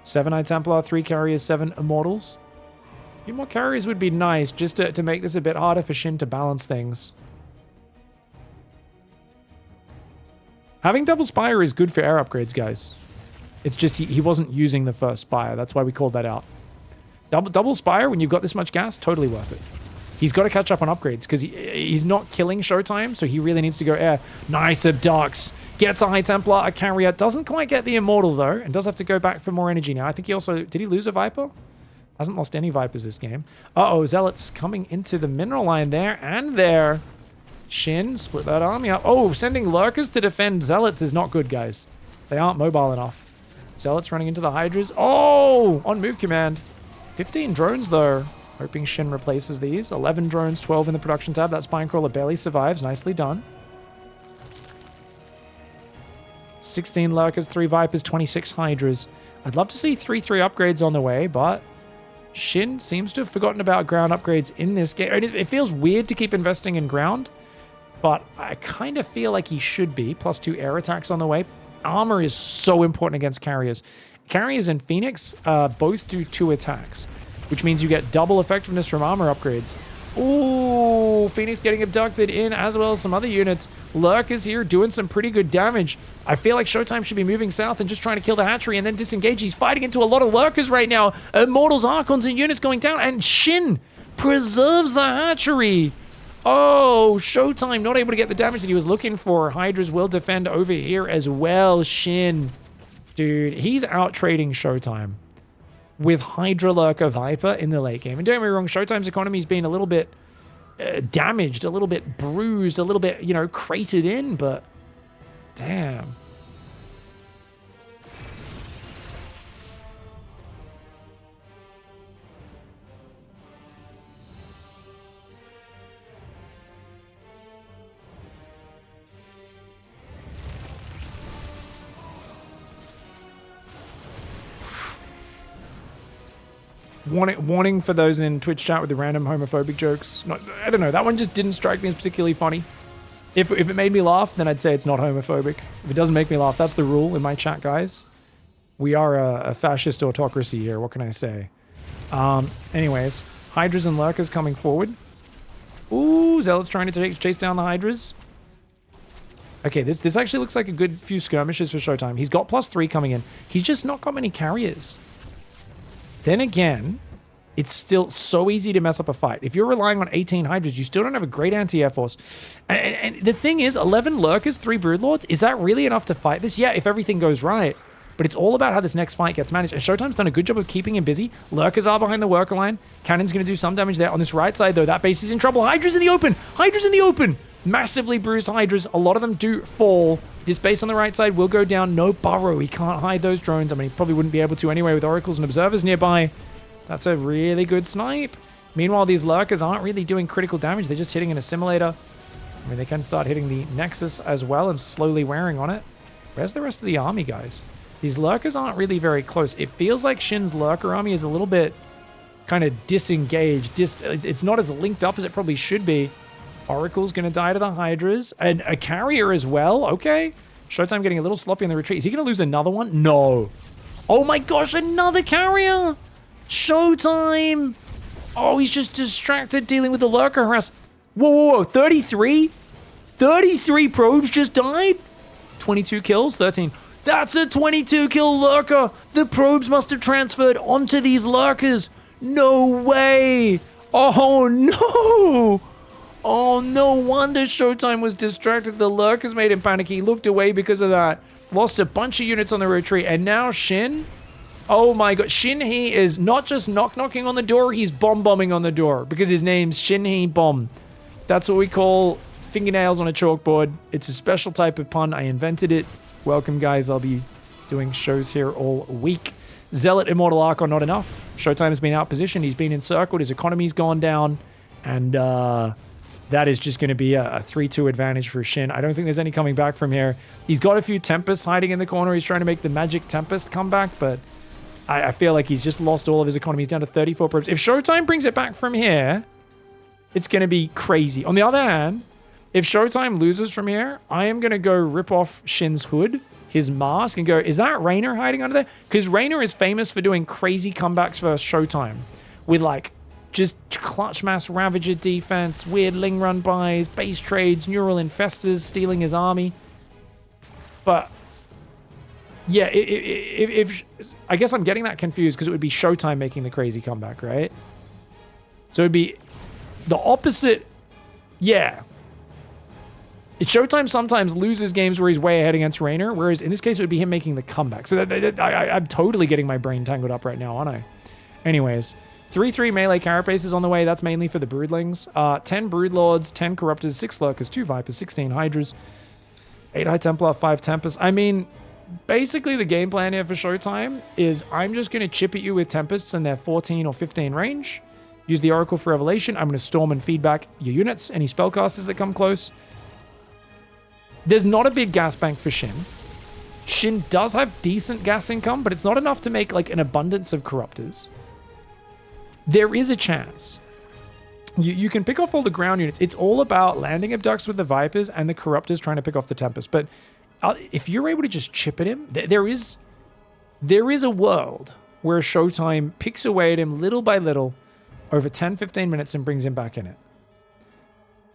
7 High Templar, 3 carriers, 7 Immortals. A few more carriers would be nice just to make this a bit harder for SHIN to balance things. Having double Spire is good for air upgrades, guys. It's just he wasn't using the first Spire. That's why we called that out. Double Spire, when you've got this much gas, totally worth it. He's got to catch up on upgrades because he's not killing ShowTime, so he really needs to go air. Nice abducts. Gets a High Templar, a carrier. Doesn't quite get the Immortal, though, and does have to go back for more energy now. I think he also... Did he lose a Viper? Hasn't lost any Vipers this game. Uh-oh, Zealots coming into the mineral line there and there. SHIN, split that army up. Oh, sending Lurkers to defend Zealots is not good, guys. They aren't mobile enough. Zealots running into the Hydras. Oh, on move command. 15 drones, though. Hoping SHIN replaces these. 11 drones, 12 in the production tab. That Spinecrawler barely survives. Nicely done. 16 Lurkers, 3 Vipers, 26 Hydras. I'd love to see 3/3 upgrades on the way, but SHIN seems to have forgotten about ground upgrades in this game. It feels weird to keep investing in ground, but I kind of feel like he should be. +2 air attacks on the way. Armor is so important against carriers. Carriers and Phoenix both do 2 attacks, which means you get double effectiveness from armor upgrades. Ooh, Phoenix getting abducted in, as well as some other units. Lurkers here doing some pretty good damage. I feel like ShowTime should be moving south and just trying to kill the hatchery and then disengage. He's fighting into a lot of Lurkers right now. Immortals, Archons, and units going down, and SHIN preserves the hatchery. Oh, ShowTime not able to get the damage that he was looking for. Hydras will defend over here as well. SHIN, dude, he's out trading ShowTime with Hydra Lurker Viper in the late game. And don't get me wrong, ShowTime's economy's been a little bit damaged, a little bit bruised, a little bit, you know, cratered in, but damn. Warning for those in Twitch chat with the random homophobic jokes. I don't know. That one just didn't strike me as particularly funny. If it made me laugh, then I'd say it's not homophobic. If it doesn't make me laugh, that's the rule in my chat, guys. We are a fascist autocracy here. What can I say? Anyways, Hydras and Lurkers coming forward. Ooh, Zealot's trying to chase down the Hydras. Okay, this actually looks like a good few skirmishes for ShowTime. He's got +3 coming in. He's just not got many carriers. Then again, it's still so easy to mess up a fight. If you're relying on 18 Hydras, you still don't have a great anti-air force. And the thing is, 11 Lurkers, 3 Broodlords, is that really enough to fight this? Yeah, if everything goes right. But it's all about how this next fight gets managed. And ShowTime's done a good job of keeping him busy. Lurkers are behind the worker line. Cannon's going to do some damage there. On this right side, though, that base is in trouble. Hydra's in the open! Hydra's in the open! Massively bruised Hydras. A lot of them do fall. This base on the right side will go down. No burrow. He can't hide those drones. I mean, he probably wouldn't be able to anyway with oracles and observers nearby. That's a really good snipe. Meanwhile, these Lurkers aren't really doing critical damage. They're just hitting an assimilator. I mean, they can start hitting the Nexus as well and slowly wearing on it. Where's the rest of the army, guys? These Lurkers aren't really very close. It feels like Shin's Lurker army is a little bit kind of disengaged. It's not as linked up as it probably should be. Oracle's going to die to the Hydras. And a carrier as well. Okay. ShowTime getting a little sloppy in the retreat. Is he going to lose another one? No. Oh my gosh, another carrier. ShowTime. Oh, he's just distracted dealing with the Lurker harass. Whoa, whoa, whoa. 33? 33 probes just died? 22 kills? 13. That's a 22 kill Lurker. The probes must have transferred onto these Lurkers. No way. Oh, no. Oh, no wonder ShowTime was distracted. The Lurkers made him panic. He looked away because of that. Lost a bunch of units on the retreat. And now Shin. Oh my god. Shin He is not just knock-knocking on the door. He's bomb-bombing on the door. Because his name's Shin He Bomb. That's what we call fingernails on a chalkboard. It's a special type of pun. I invented it. Welcome, guys. I'll be doing shows here all week. Zealot, Immortal Archon, not enough. ShowTime has been outpositioned. He's been encircled. His economy's gone down. And that is just going to be a 3-2 advantage for Shin. I don't think there's any coming back from here. He's got a few Tempests hiding in the corner. He's trying to make the Magic Tempest come back, but I feel like he's just lost all of his economy. He's down to 34 probes. If ShowTime brings it back from here, it's going to be crazy. On the other hand, if ShowTime loses from here, I am going to go rip off Shin's hood, his mask, and go, is that Raynor hiding under there? Because Raynor is famous for doing crazy comebacks versus ShowTime with, like, just clutch mass Ravager defense, weird Ling run buys, base trades, neural infestors stealing his army. But, yeah, if I guess I'm getting that confused because it would be ShowTime making the crazy comeback, right? So it would be the opposite. Yeah. ShowTime sometimes loses games where he's way ahead against Raynor, whereas in this case, it would be him making the comeback. So I'm totally getting my brain tangled up right now, aren't I? Anyways, 3-3 melee carapaces on the way. That's mainly for the Broodlings. 10 Broodlords, 10 Corruptors, 6 Lurkers, 2 Vipers, 16 Hydras, 8 High Templar, 5 Tempests. I mean, basically the game plan here for ShowTime is I'm just going to chip at you with Tempests in their 14 or 15 range. Use the Oracle for Revelation. I'm going to storm and feedback your units, any spellcasters that come close. There's not a big gas bank for Shin. Shin does have decent gas income, but it's not enough to make like an abundance of Corruptors. There is a chance. You can pick off all the ground units. It's all about landing abducts with the Vipers and the Corruptors trying to pick off the Tempest. But if you're able to just chip at him, there is a world where ShowTime picks away at him little by little over 10-15 minutes and brings him back in it.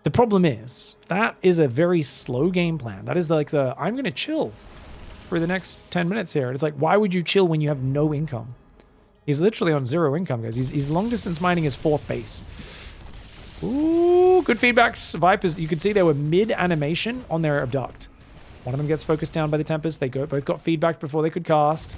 The problem is, that is a very slow game plan. That is like I'm going to chill for the next 10 minutes here. And it's like, why would you chill when you have no income? He's literally on 0 income, guys. He's long distance mining his 4th base. Ooh, good feedbacks. Vipers, you can see they were mid-animation on their abduct. One of them gets focused down by the Tempest. They both got feedback before they could cast.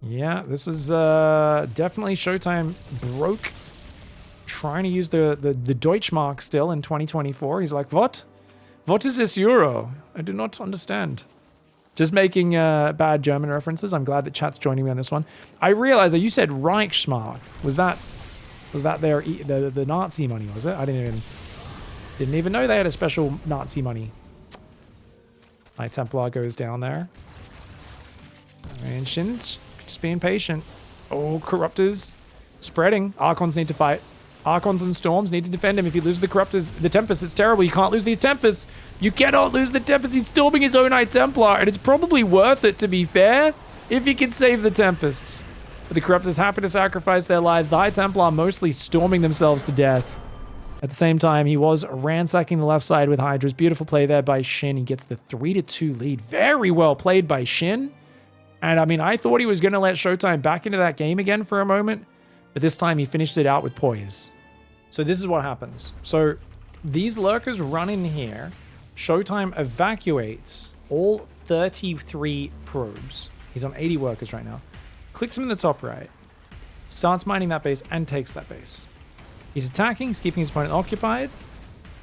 Yeah, this is definitely ShowTime broke. Trying to use the Deutschmark still in 2024. He's like, what? What is this euro? I do not understand. Just making bad German references. I'm glad that chat's joining me on this one. I realized that you said Reichsmark. Was that the Nazi money, was it? I didn't even... Didn't even know they had a special Nazi money. My Templar goes down there. And Shin's just being patient. Oh, Corruptors spreading. Archons need to fight. Archons and Storms need to defend him. If you lose the Corruptors, the Tempest, it's terrible. You can't lose these Tempests. You cannot lose the Tempest. He's storming his own High Templar, and it's probably worth it, to be fair, if he can save the Tempests. But the Corruptors happy to sacrifice their lives. The High Templar mostly storming themselves to death. At the same time, he was ransacking the left side with Hydras. Beautiful play there by Shin. He gets the 3-2 lead. Very well played by Shin. And I mean, I thought he was going to let ShowTime back into that game again for a moment, but this time he finished it out with poise. So this is what happens. So these lurkers run in here. ShowTime evacuates all 33 probes. He's on 80 workers right now. Clicks him in the top right. Starts mining that base and takes that base. He's attacking. He's keeping his opponent occupied.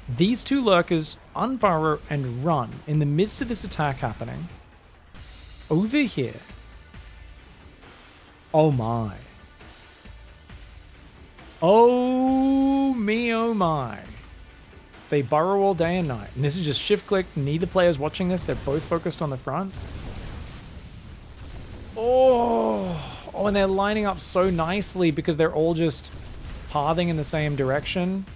These two lurkers unburrow and run in the midst of this attack happening. Over here. Oh my. Oh me, oh my. They burrow all day and night. And this is just shift click. Neither player's watching this. They're both focused on the front. Oh, and they're lining up so nicely because they're all just pathing in the same direction.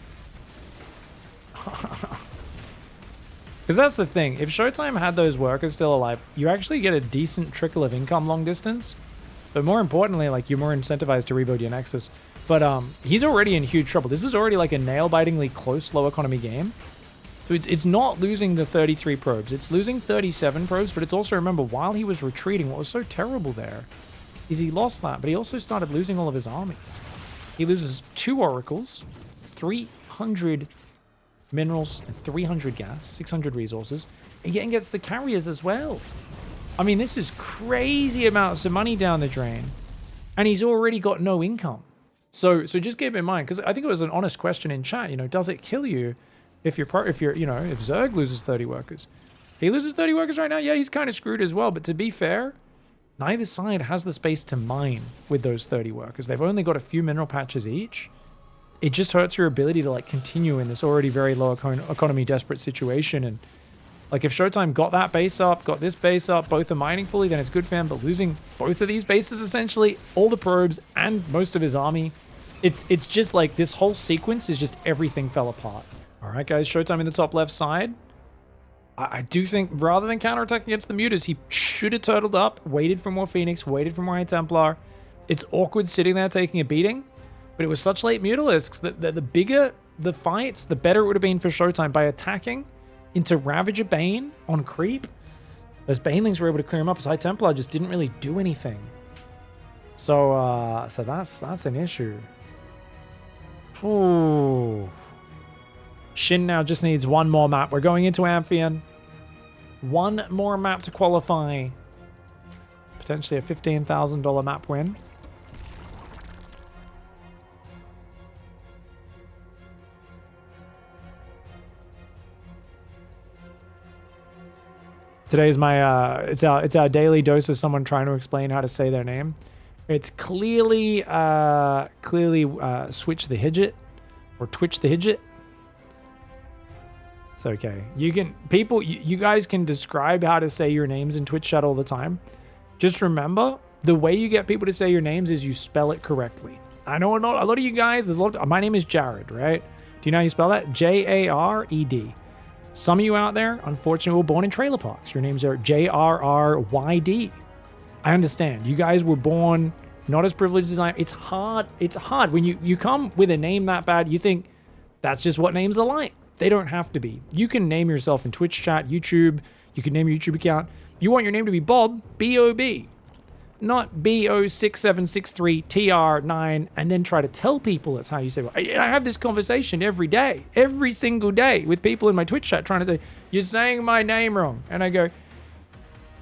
Because that's the thing. If ShowTime had those workers still alive, you actually get a decent trickle of income long distance. But more importantly, like, you're more incentivized to rebuild your Nexus. But he's already in huge trouble. This is already like a nail-bitingly close, low economy game. So it's not losing the 33 probes. It's losing 37 probes, but it's also, remember, while he was retreating, what was so terrible there is he lost that, but he also started losing all of his army. He loses 2 oracles, 300 minerals, and 300 gas, 600 resources, and again gets the carriers as well. I mean, this is crazy amounts of money down the drain, and he's already got no income. So just keep in mind, because I think it was an honest question in chat, you know, does it kill you if if Zerg loses 30 workers? He loses 30 workers right now? Yeah, he's kind of screwed as well, but to be fair, neither side has the space to mine with those 30 workers. They've only got a few mineral patches each. It just hurts your ability to, like, continue in this already very low economy desperate situation. And, like, if ShowTime got that base up, got this base up, both are mining fully, then it's good for him. But losing both of these bases, essentially, all the probes and most of his army, it's just like this whole sequence is just everything fell apart. All right, guys, ShowTime in the top left side. I do think rather than counterattack against the Mutas, he should have turtled up, waited for more Phoenix, waited for more High Templar. It's awkward sitting there taking a beating, but it was such late Mutalisks that the bigger the fights, the better it would have been for ShowTime by attacking into Ravager Bane on creep. Those Banelings were able to clear him up. His High Templar just didn't really do anything. So that's an issue. Ooh. Shin now just needs one more map. We're going into Amphion. One more map to qualify. Potentially a $15,000 map win. Today's my it's our daily dose of someone trying to explain how to say their name. It's clearly switch the hidget or twitch the hidget. It's okay. You can, people, you guys can describe how to say your names in Twitch chat all the time. Just remember, the way you get people to say your names is you spell it correctly. I know a lot of you guys, my name is Jared, right? Do you know how you spell that? Jared. Some of you out there, unfortunately, were born in trailer parks. Your names are JRRYD. I understand. You guys were born not as privileged as I am. It's hard. It's hard. When you come with a name that bad, you think that's just what names are like. They don't have to be. You can name yourself in Twitch chat, YouTube. You can name your YouTube account. You want your name to be Bob, B-O-B. Not BO6763TR9, and then try to tell people that's how you say it. I have this conversation every day, every single day, with people in my Twitch chat trying to say, you're saying my name wrong. And I go,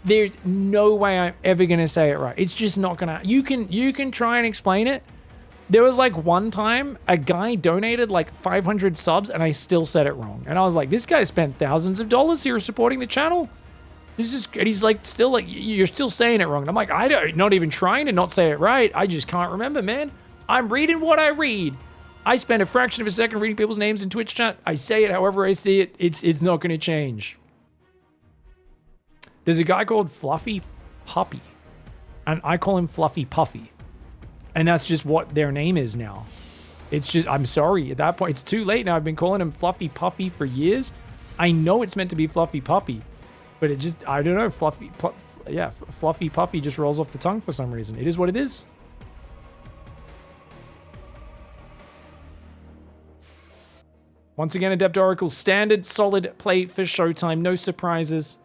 there's no way I'm ever going to say it right. It's just not going to. You can try and explain it. There was like one time a guy donated like 500 subs and I still said it wrong. And I was like, this guy spent thousands of dollars here supporting the channel. This is, and he's like, still like, you're still saying it wrong. And I'm like, not even trying to not say it right. I just can't remember, man. I'm reading what I read. I spend a fraction of a second reading people's names in Twitch chat. I say it however I see it. It's not going to change. There's a guy called Fluffy Puppy, and I call him Fluffy Puffy. And that's just what their name is now. It's just, I'm sorry, at that point, it's too late now. I've been calling him Fluffy Puffy for years. I know it's meant to be Fluffy Puppy, but it just, I don't know, Fluffy Puffy just rolls off the tongue for some reason. It is what it is. Once again, Adept Oracle, standard, solid play for Showtime, no surprises.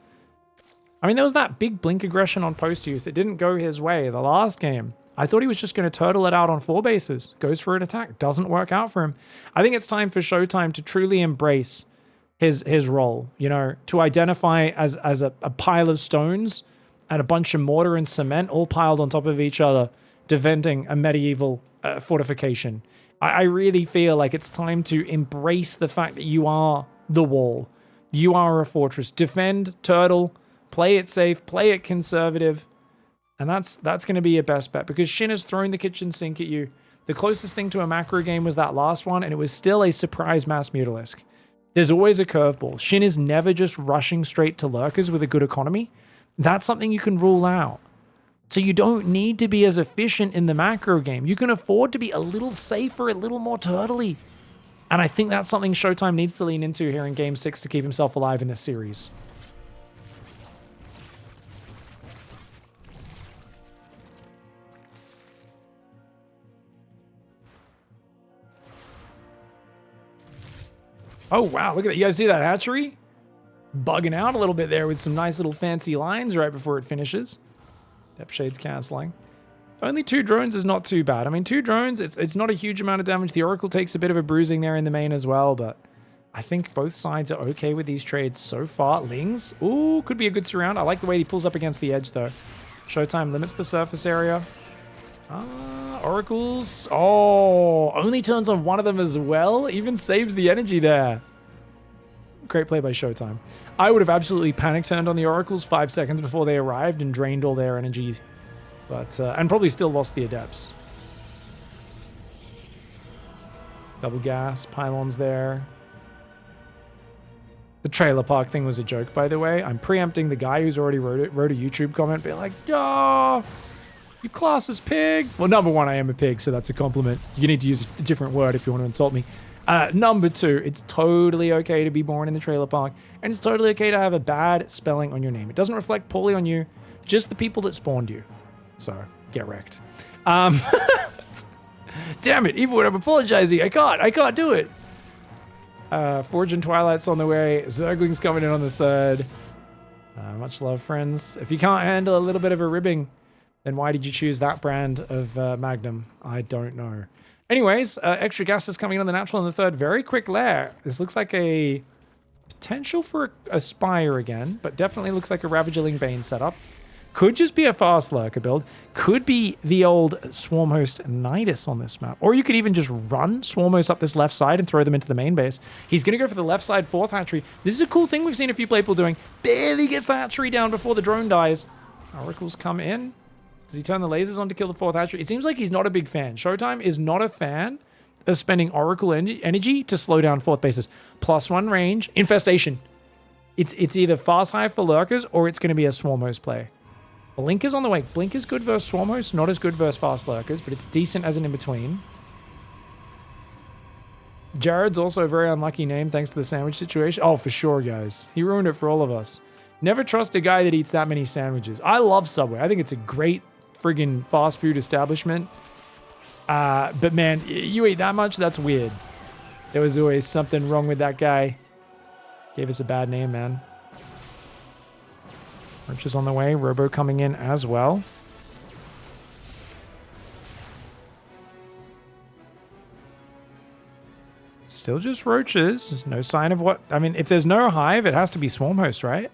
I mean, there was that big blink aggression on Post Youth. It didn't go his way the last game. I thought he was just going to turtle it out on 4 bases. Goes for an attack. Doesn't work out for him. I think it's time for Showtime to truly embrace his role. You know, to identify as a pile of stones and a bunch of mortar and cement all piled on top of each other, defending a medieval fortification. I really feel like it's time to embrace the fact that you are the wall. You are a fortress. Defend, turtle, play it safe, play it conservative. And that's going to be your best bet, because SHIN has thrown the kitchen sink at you. The closest thing to a macro game was that last one, and it was still a surprise mass mutalisk. There's always a curveball. SHIN is never just rushing straight to lurkers with a good economy. That's something you can rule out. So you don't need to be as efficient in the macro game. You can afford to be a little safer, a little more turtly. And I think that's something Showtime needs to lean into here in Game 6 to keep himself alive in this series. Oh, wow. Look at that. You guys see that hatchery? Bugging out a little bit there with some nice little fancy lines right before it finishes. Depth Shade's canceling. Only 2 drones is not too bad. I mean, 2 drones, it's not a huge amount of damage. The Oracle takes a bit of a bruising there in the main as well, but I think both sides are okay with these trades so far. Lings, ooh, could be a good surround. I like the way he pulls up against the edge, though. Showtime limits the surface area. Oracles. Oh, only turns on one of them as well. Even saves the energy there. Great play by Showtime. I would have absolutely panic turned on the Oracles 5 seconds before they arrived and drained all their energy. But, and probably still lost the Adepts. Double gas, pylons there. The trailer park thing was a joke, by the way. I'm preempting the guy who's already wrote a YouTube comment, being like, "Oh, you class as pig." Well, number 1, I am a pig, so that's a compliment. You need to use a different word if you want to insult me. Number 2, it's totally okay to be born in the trailer park, and it's totally okay to have a bad spelling on your name. It doesn't reflect poorly on you, just the people that spawned you. So, get wrecked. Damn it, even when I'm apologizing, I can't do it. Forge and Twilight's on the way. Zergling's coming in on the 3rd. Much love, friends. If you can't handle a little bit of a ribbing, then why did you choose that brand of Magnum? I don't know. Anyways, extra gas is coming in on the natural on the 3rd. Very quick lair. This looks like a potential for a Spire again, but definitely looks like a Ravagerling Bane setup. Could just be a fast lurker build. Could be the old Swarmhost Nidus on this map. Or you could even just run Swarmhost up this left side and throw them into the main base. He's going to go for the left side 4th hatchery. This is a cool thing we've seen a few people doing. Barely gets the hatchery down before the drone dies. Oracles come in. Does he turn the lasers on to kill the 4th hatchery? It seems like he's not a big fan. Showtime is not a fan of spending Oracle energy to slow down 4th bases. +1 range. Infestation. It's either fast hive for lurkers or it's going to be a Swarmhost play. Blink is on the way. Blink is good versus Swarmhost, not as good versus fast lurkers, but it's decent as an in-between. Jared's also a very unlucky name thanks to the sandwich situation. Oh, for sure, guys. He ruined it for all of us. Never trust a guy that eats that many sandwiches. I love Subway. I think it's a great friggin' fast food establishment. But man, you eat that much? That's weird. There was always something wrong with that guy. Gave us a bad name, man. Roach is on the way. Robo coming in as well. Still just roaches. No sign of what... I mean, if there's no hive, it has to be Swarmhost, right?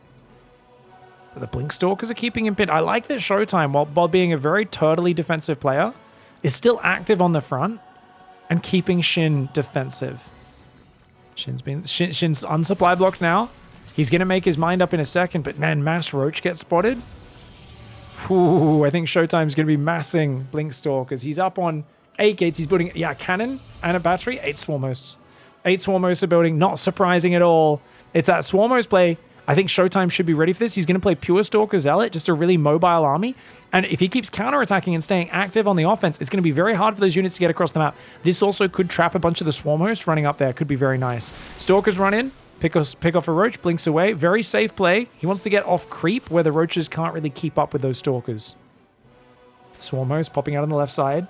But the Blink Stalkers are keeping him pinned. I like that Showtime, while being a very turtly defensive player, is still active on the front and keeping SHIN defensive. Shin's unsupply blocked now. He's going to make his mind up in a second, but man, Mass Roach gets spotted. Ooh, I think Showtime's going to be massing Blink Stalkers. He's up on 8 gates. He's building, yeah, a cannon and a battery. 8 swarm hosts. 8 swarm hosts are building. Not surprising at all. It's that swarm host play. I think ShowTime should be ready for this. He's going to play Pure Stalker Zealot, just a really mobile army. And if he keeps counterattacking and staying active on the offense, it's going to be very hard for those units to get across the map. This also could trap a bunch of the swarm hosts running up there. Could be very nice. Stalkers run in, pick off a roach, blinks away. Very safe play. He wants to get off creep where the roaches can't really keep up with those stalkers. Swarm host popping out on the left side.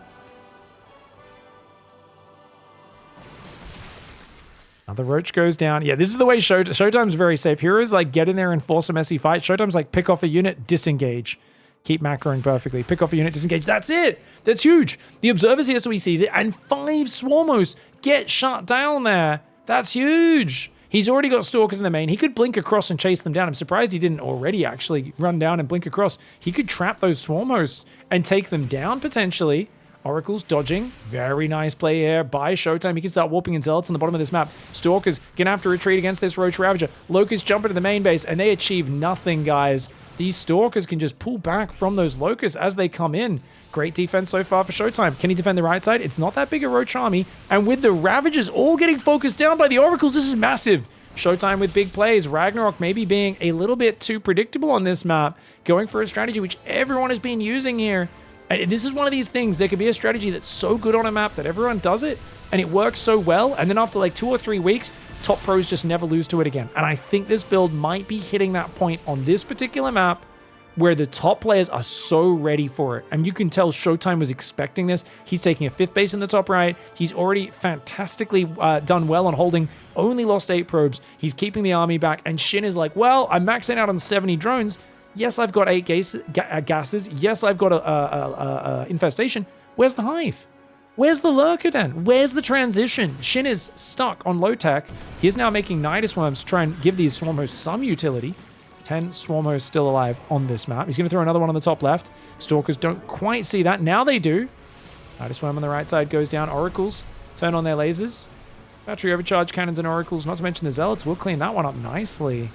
Another roach goes down. Yeah, this is the way Showtime's very safe. Heroes like get in there and force a messy fight. Showtime's like pick off a unit, disengage. Keep macroing perfectly. Pick off a unit, disengage. That's it. That's huge. The observer's here so he sees it. And 5 swarmos get shut down there. That's huge. He's already got stalkers in the main. He could blink across and chase them down. I'm surprised he didn't already actually run down and blink across. He could trap those swarm hosts and take them down potentially. Oracle's dodging. Very nice play here by ShowTime. He can start warping in Zealots on the bottom of this map. Stalkers gonna have to retreat against this Roach Ravager. Locusts jump into the main base, and they achieve nothing, guys. These Stalkers can just pull back from those Locusts as they come in. Great defense so far for ShowTime. Can he defend the right side? It's not that big a Roach army. And with the Ravagers all getting focused down by the Oracles, this is massive. ShowTime with big plays. Ragnarok maybe being a little bit too predictable on this map. Going for a strategy which everyone has been using here. And this is one of these things. There could be a strategy that's so good on a map that everyone does it and it works so well. And then after like 2 or 3 weeks, top pros just never lose to it again. And I think this build might be hitting that point on this particular map where the top players are so ready for it. And you can tell ShowTime was expecting this. He's taking a 5th base in the top right. He's already fantastically done well on holding, only lost 8 probes. He's keeping the army back. And SHIN is like, well, I'm maxing out on 70 drones. Yes, I've got 8 gases. Yes, I've got a infestation. Where's the hive? Where's the lurker den? Where's the transition? SHIN is stuck on low tech. He is now making Nidus Worms to try and give these swarm hosts some utility. 10 swarm hosts still alive on this map. He's going to throw another one on the top left. Stalkers don't quite see that. Now they do. Nidus Worm on the right side goes down. Oracles turn on their lasers. Battery overcharge cannons and Oracles, not to mention the Zealots. We'll clean that one up nicely.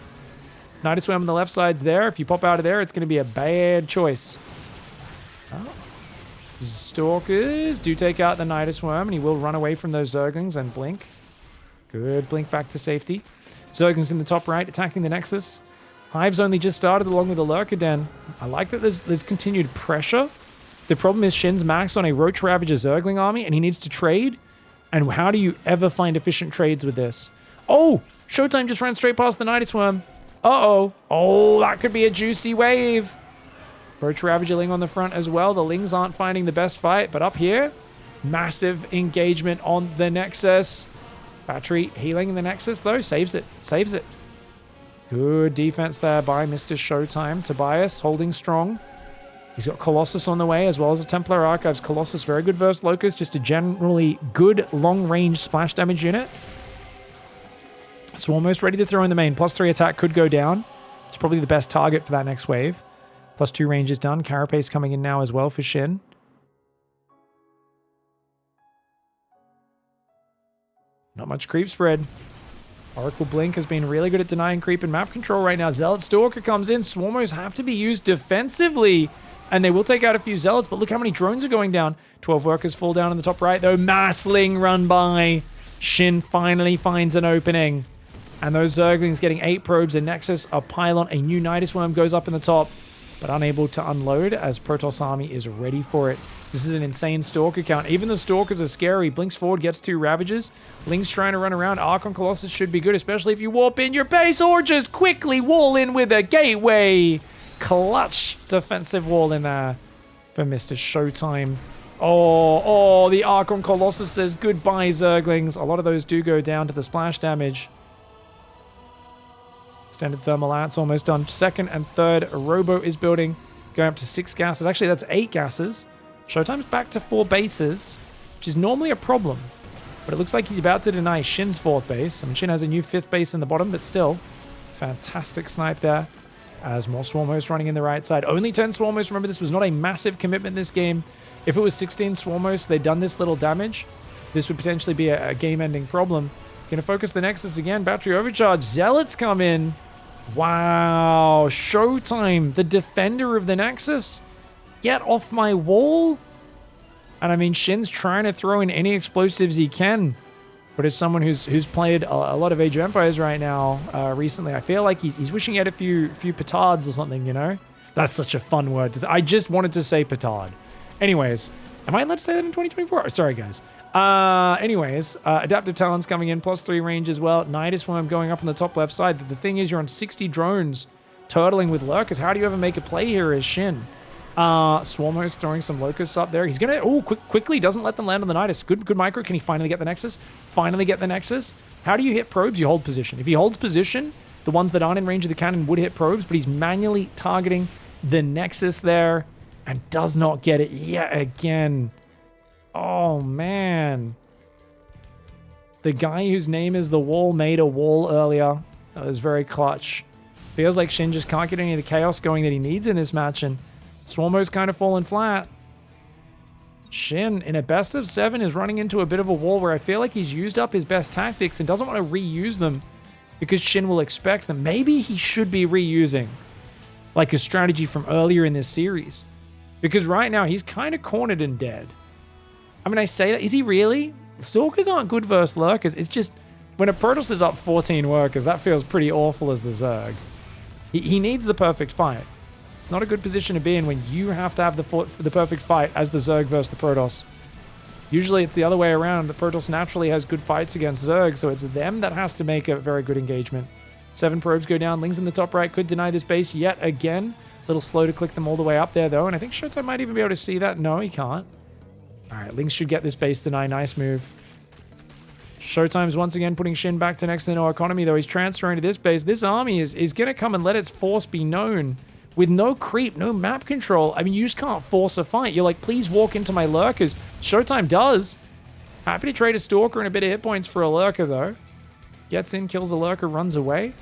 Nidus Worm on the left side's there. If you pop out of there, it's going to be a bad choice. Oh. Stalkers do take out the Nidus Worm, and he will run away from those Zerglings and blink. Good blink back to safety. Zerglings in the top right, attacking the Nexus. Hive's only just started along with the Lurker Den. I like that there's continued pressure. The problem is SHIN's maxed on a Roach Ravager Zergling army, and he needs to trade. And how do you ever find efficient trades with this? Oh! ShowTime just ran straight past the Nidus Worm. Uh-oh. Oh, that could be a juicy wave. Roach Ravager Ling on the front as well. The Lings aren't finding the best fight, but up here, massive engagement on the Nexus. Battery healing the Nexus, though. Saves it. Saves it. Good defense there by Mr. ShowTime. Tobias holding strong. He's got Colossus on the way, as well as the Templar Archives. Colossus, very good versus Locust. Just a generally good long-range splash damage unit. So almost ready to throw in the main. +3 attack could go down. It's probably the best target for that next wave. +2 range is done. Carapace coming in now as well for SHIN. Not much creep spread. Oracle Blink has been really good at denying creep and map control right now. Zealot Stalker comes in. Swarmos have to be used defensively. And they will take out a few Zealots, but look how many drones are going down. 12 workers fall down in the top right, though. Massling run by. SHIN finally finds an opening. And those Zerglings getting 8 probes, a Nexus, a Pylon, a new Nidus Worm goes up in the top, but unable to unload as Protoss army is ready for it. This is an insane Stalker count. Even the Stalkers are scary. Blinks forward, gets 2 Ravagers. Ling's trying to run around. Archon Colossus should be good, especially if you warp in your base or just quickly wall in with a gateway. Clutch defensive wall in there for Mr. ShowTime. Oh, the Archon Colossus says goodbye, Zerglings. A lot of those do go down to the splash damage. Extended thermal lance almost done. 2nd and 3rd. Robo is building. Going up to 6 gases. Actually, that's 8 gases. ShowTime's back to 4 bases, which is normally a problem. But it looks like he's about to deny SHIN's 4th base. I mean, SHIN has a new 5th base in the bottom, but still. Fantastic snipe there. As more Swarm hosts running in the right side. Only 10 Swarm hosts. Remember, this was not a massive commitment this game. If it was 16 Swarm hosts, they'd done this little damage. This would potentially be a game-ending problem. Gonna focus the Nexus again. Battery overcharge. Zealots come in. Wow. ShowTime, the defender of the Nexus. Get off my wall. And I mean, Shin's trying to throw in any explosives he can. But as someone who's played a lot of Age of Empires right now, recently, I feel like he's wishing he had a few petards or something, you know? That's such a fun word to say. I just wanted to say petard. Anyways, am I allowed to say that in 2024? Oh, sorry, guys. Adaptive Talon's coming in, +3 range as well. Nidus Worm going up on the top left side. The thing is, you're on 60 drones, turtling with Lurkers. How do you ever make a play here as Shin? Swarmo's throwing some locusts up there. He's gonna, quickly doesn't let them land on the Nidus. Good micro. Can he finally get the Nexus? Finally get the Nexus. How do you hit probes? You hold position. If he holds position, the ones that aren't in range of the cannon would hit probes, but he's manually targeting the Nexus there and does not get it yet again. Oh, man. The guy whose name is The Wall made a wall earlier. That was very clutch. Feels like Shin just can't get any of the chaos going that he needs in this match, and Swarmo's kind of fallen flat. Shin, in a best of 7, is running into a bit of a wall where I feel like he's used up his best tactics and doesn't want to reuse them because Shin will expect them. Maybe he should be reusing like a strategy from earlier in this series, because right now he's kind of cornered and dead. I mean, I say that. Is he really? Stalkers aren't good versus Lurkers. It's just when a Protoss is up 14 workers, that feels pretty awful as the Zerg. He needs the perfect fight. It's not a good position to be in when you have to have the perfect fight as the Zerg versus the Protoss. Usually it's the other way around. The Protoss naturally has good fights against Zerg, so it's them that has to make a very good engagement. 7 probes go down. Lings in the top right could deny this base yet again. A little slow to click them all the way up there, though, and I think ShowTime might even be able to see that. No, he can't. All right, Lings should get this base deny. Nice move. ShowTime's once again putting Shin back to next to no economy, though. He's transferring to this base. This army is going to come and let its force be known with no creep, no map control. I mean, you just can't force a fight. You're like, please walk into my Lurkers. ShowTime does. Happy to trade a Stalker and a bit of hit points for a Lurker, though. Gets in, kills a Lurker, runs away.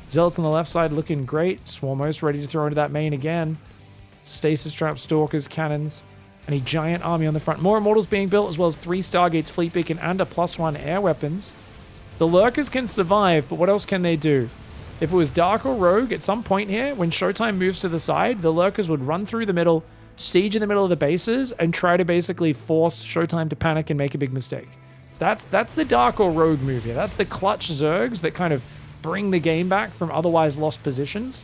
Zealots on the left side looking great. Swarmos ready to throw into that main again. Stasis trap, Stalkers, cannons, and a giant army on the front. More Immortals being built, as well as 3 Stargates, Fleet Beacon, and a +1 air weapons. The Lurkers can survive, but what else can they do? If it was Dark or Rogue, at some point here, when ShowTime moves to the side, the Lurkers would run through the middle, siege in the middle of the bases, and try to basically force ShowTime to panic and make a big mistake. That's the Dark or Rogue move here. That's the clutch Zergs that kind of bring the game back from otherwise lost positions.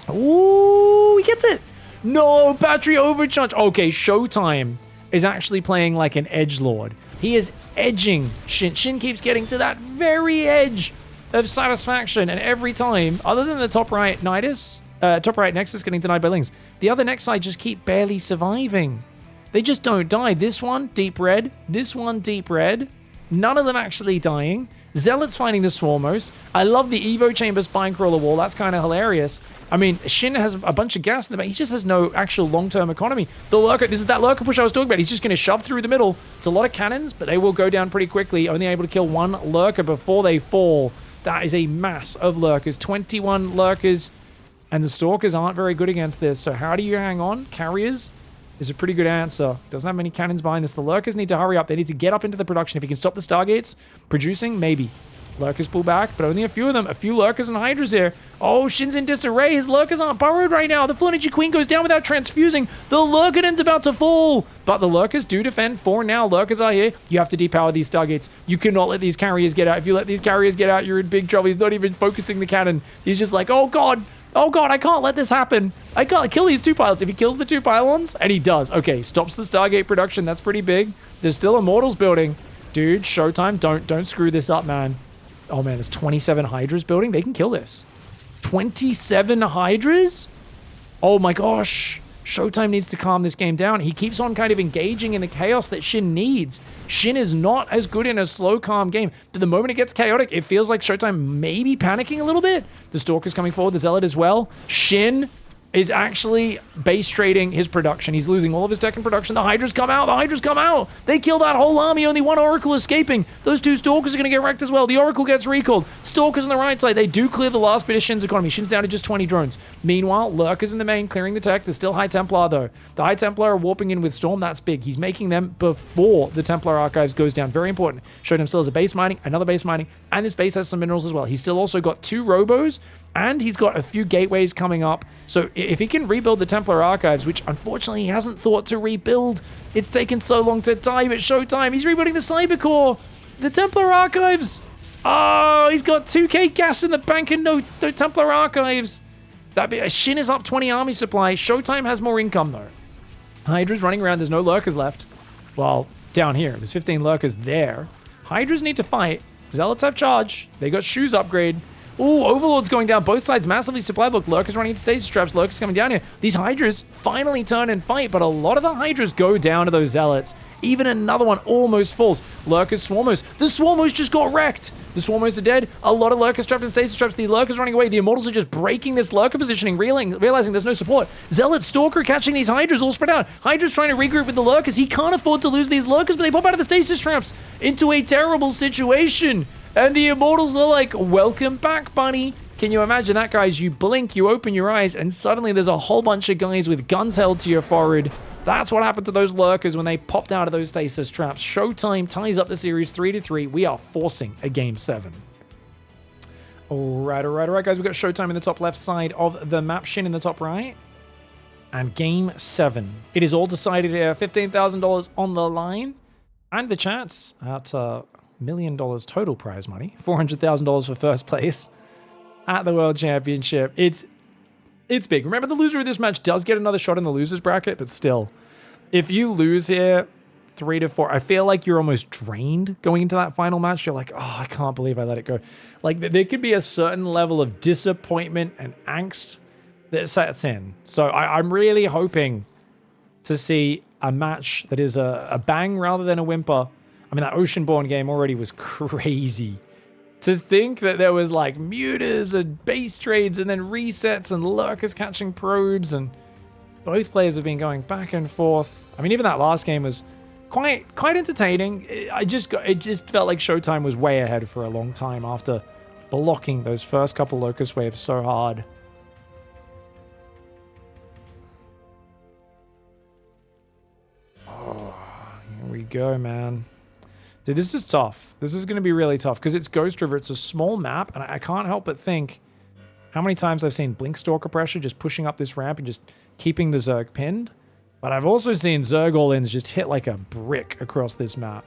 Ooh, he gets it! No, battery overcharge. Okay, ShowTime is actually playing like an edgelord. He is edging Shin. Shin keeps getting to that very edge of satisfaction, and every time, other than the top right Nidus, top right Nexus getting denied by Lings, the other next side just keep barely surviving. They just don't die. This one, deep red. This one, deep red. None of them actually dying. Zealots finding the Swarmos. I love the Evo Chamber Spinecrawler wall. That's kind of hilarious. I mean, Shin has a bunch of gas in the back. He just has no actual long-term economy. The Lurker, this is that Lurker push I was talking about. He's just going to shove through the middle. It's a lot of cannons, but they will go down pretty quickly. Only able to kill 1 Lurker before they fall. That is a mass of Lurkers. 21 Lurkers, and the Stalkers aren't very good against this. So how do you hang on? Carriers is a pretty good answer. Doesn't have many cannons behind this. The Lurkers need to hurry up. They need to get up into the production. If he can stop the Stargates producing, maybe. Lurkers pull back, but only a few of them. A few Lurkers and Hydras here. Oh, Shin's in disarray. His Lurkers aren't burrowed right now. The Full Energy Queen goes down without transfusing. The Lurkedon's about to fall. But the Lurkers do defend for now. Lurkers are here. You have to depower these Stargates. You cannot let these carriers get out. If you let these carriers get out, you're in big trouble. He's not even focusing the cannon. He's just like, oh God. Oh God, I can't let this happen. I can't kill these 2 pilots. If he kills the 2 pylons, and he does. Okay, stops the Stargate production. That's pretty big. There's still Immortals building. Dude, ShowTime, don't screw this up, man. Oh man, there's 27 Hydras building. They can kill this. 27 Hydras? Oh my gosh. ShowTime needs to calm this game down. He keeps on kind of engaging in the chaos that Shin needs. Shin is not as good in a slow, calm game. But the moment it gets chaotic, it feels like ShowTime may be panicking a little bit. The Stalker's coming forward, the Zealot as well. Shin is actually base trading his production. He's losing all of his tech in production. The Hydras come out. The Hydras come out. They kill that whole army. Only 1 Oracle escaping. Those 2 Stalkers are going to get wrecked as well. The Oracle gets recalled. Stalkers on the right side. They do clear the last bit of Shin's economy. Shin's down to just 20 drones. Meanwhile, Lurkers in the main clearing the tech. There's still High Templar, though. The High Templar are warping in with Storm. That's big. He's making them before the Templar Archives goes down. Very important. ShowTime still has a base mining, another base mining, and this base has some minerals as well. He's still also got 2 Robos And he's got a few gateways coming up. So if he can rebuild the Templar Archives, which unfortunately he hasn't thought to rebuild, it's taken so long to time at ShowTime. He's rebuilding the Cyber Core, the Templar Archives. Oh, he's got 2k gas in the bank and no Templar Archives. SHIN is up 20 army supply. ShowTime has more income though. Hydra's running around. There's no lurkers left. Well, down here, there's 15 lurkers there. Hydras need to fight. Zealots have charge. They got shoes upgrade. Ooh, Overlord's going down. Both sides massively supply book. Lurkers running into stasis traps. Lurkers coming down here. These Hydras finally turn and fight, but a lot of the Hydras go down to those Zealots. Even another one almost falls. Lurkers, Swarmos. The Swarmos just got wrecked. The Swarmos are dead. A lot of Lurkers trapped in stasis traps. The Lurkers running away. The Immortals are just breaking this Lurker positioning, realizing there's no support. Zealot, Stalker catching these Hydras all spread out. Hydra's trying to regroup with the Lurkers. He can't afford to lose these Lurkers, but they pop out of the stasis traps into a terrible situation. And the Immortals are like, welcome back, buddy. Can you imagine that, guys? You blink, you open your eyes, and suddenly there's a whole bunch of guys with guns held to your forehead. That's what happened to those Lurkers when they popped out of those stasis traps. ShowTime ties up the series 3-3. We are forcing a Game 7. All right, guys. We've got ShowTime in the top left side of the map, SHIN in the top right. And Game 7. It is all decided here. $15,000 on the line. And the chats at $1 million total prize money. $400,000 for first place at the World Championship. It's big. Remember, the loser of this match does get another shot in the loser's bracket, but still, if you lose here 3-4, I feel like you're almost drained going into that final match. You're like, oh, I can't believe I let it go. Like, there could be a certain level of disappointment and angst that sets in. So I'm really hoping to see a match that is a bang rather than a whimper. I mean, that Oceanborn game already was crazy. To think that there was like mutas and base trades and then resets and lurkers catching probes, and both players have been going back and forth. I mean, even that last game was quite entertaining. It just felt like ShowTime was way ahead for a long time after blocking those first couple locust waves so hard. Oh, here we go, man. Dude, this is tough. This is going to be really tough because it's Ghost River. It's a small map, and I can't help but think how many times I've seen Blinkstalker pressure just pushing up this ramp and just keeping the Zerg pinned. But I've also seen Zerg all-ins just hit like a brick across this map.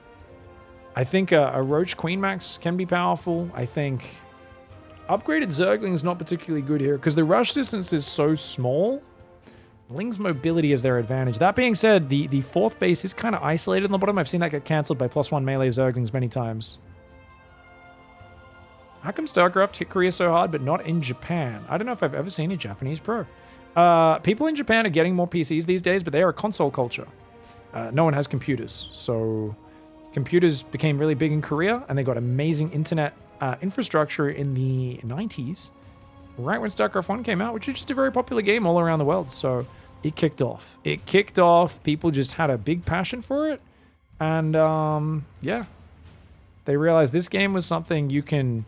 I think a Roach Queen Max can be powerful. I think upgraded Zergling's not particularly good here because the rush distance is so small. Ling's mobility is their advantage. That being said, the fourth base is kind of isolated on the bottom. I've seen that get cancelled by +1 melee Zerglings many times. How come StarCraft hit Korea so hard, but not in Japan? I don't know if I've ever seen a Japanese pro. People in Japan are getting more PCs these days, but they are a console culture. No one has computers. So computers became really big in Korea, and they got amazing internet infrastructure in the 90s. Right when StarCraft 1 came out, which is just a very popular game all around the world. So it kicked off. It kicked off. People just had a big passion for it. And, yeah. They realized this game was something you can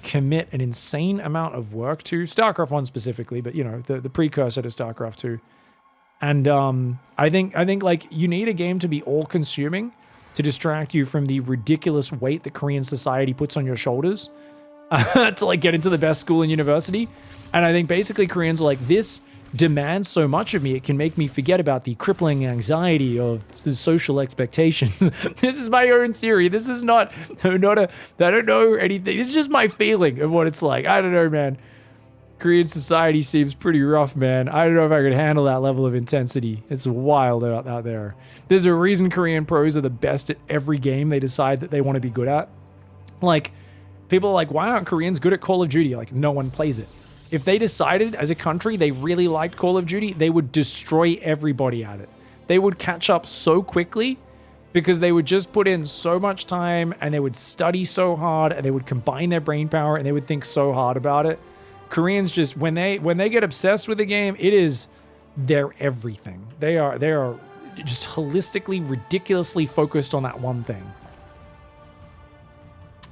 commit an insane amount of work to. StarCraft 1 specifically, but, you know, the precursor to StarCraft 2. And I think like, you need a game to be all-consuming to distract you from the ridiculous weight that Korean society puts on your shoulders to, like, get into the best school and university. And I think basically Koreans are like, this demands so much of me, it can make me forget about the crippling anxiety of the social expectations. This is my own theory. This is not I don't know anything. This is just my feeling of what it's like. I don't know, man. Korean society seems pretty rough, man. I don't know if I could handle that level of intensity. It's wild out there. There's a reason Korean pros are the best at every game they decide that they want to be good at. Like, people are like, why aren't Koreans good at Call of Duty? Like, no one plays it. If they decided as a country they really liked Call of Duty, they would destroy everybody at it. They would catch up so quickly because they would just put in so much time and they would study so hard and they would combine their brain power and they would think so hard about it. Koreans just, when they get obsessed with a game, it is their everything. They are just holistically, ridiculously focused on that one thing.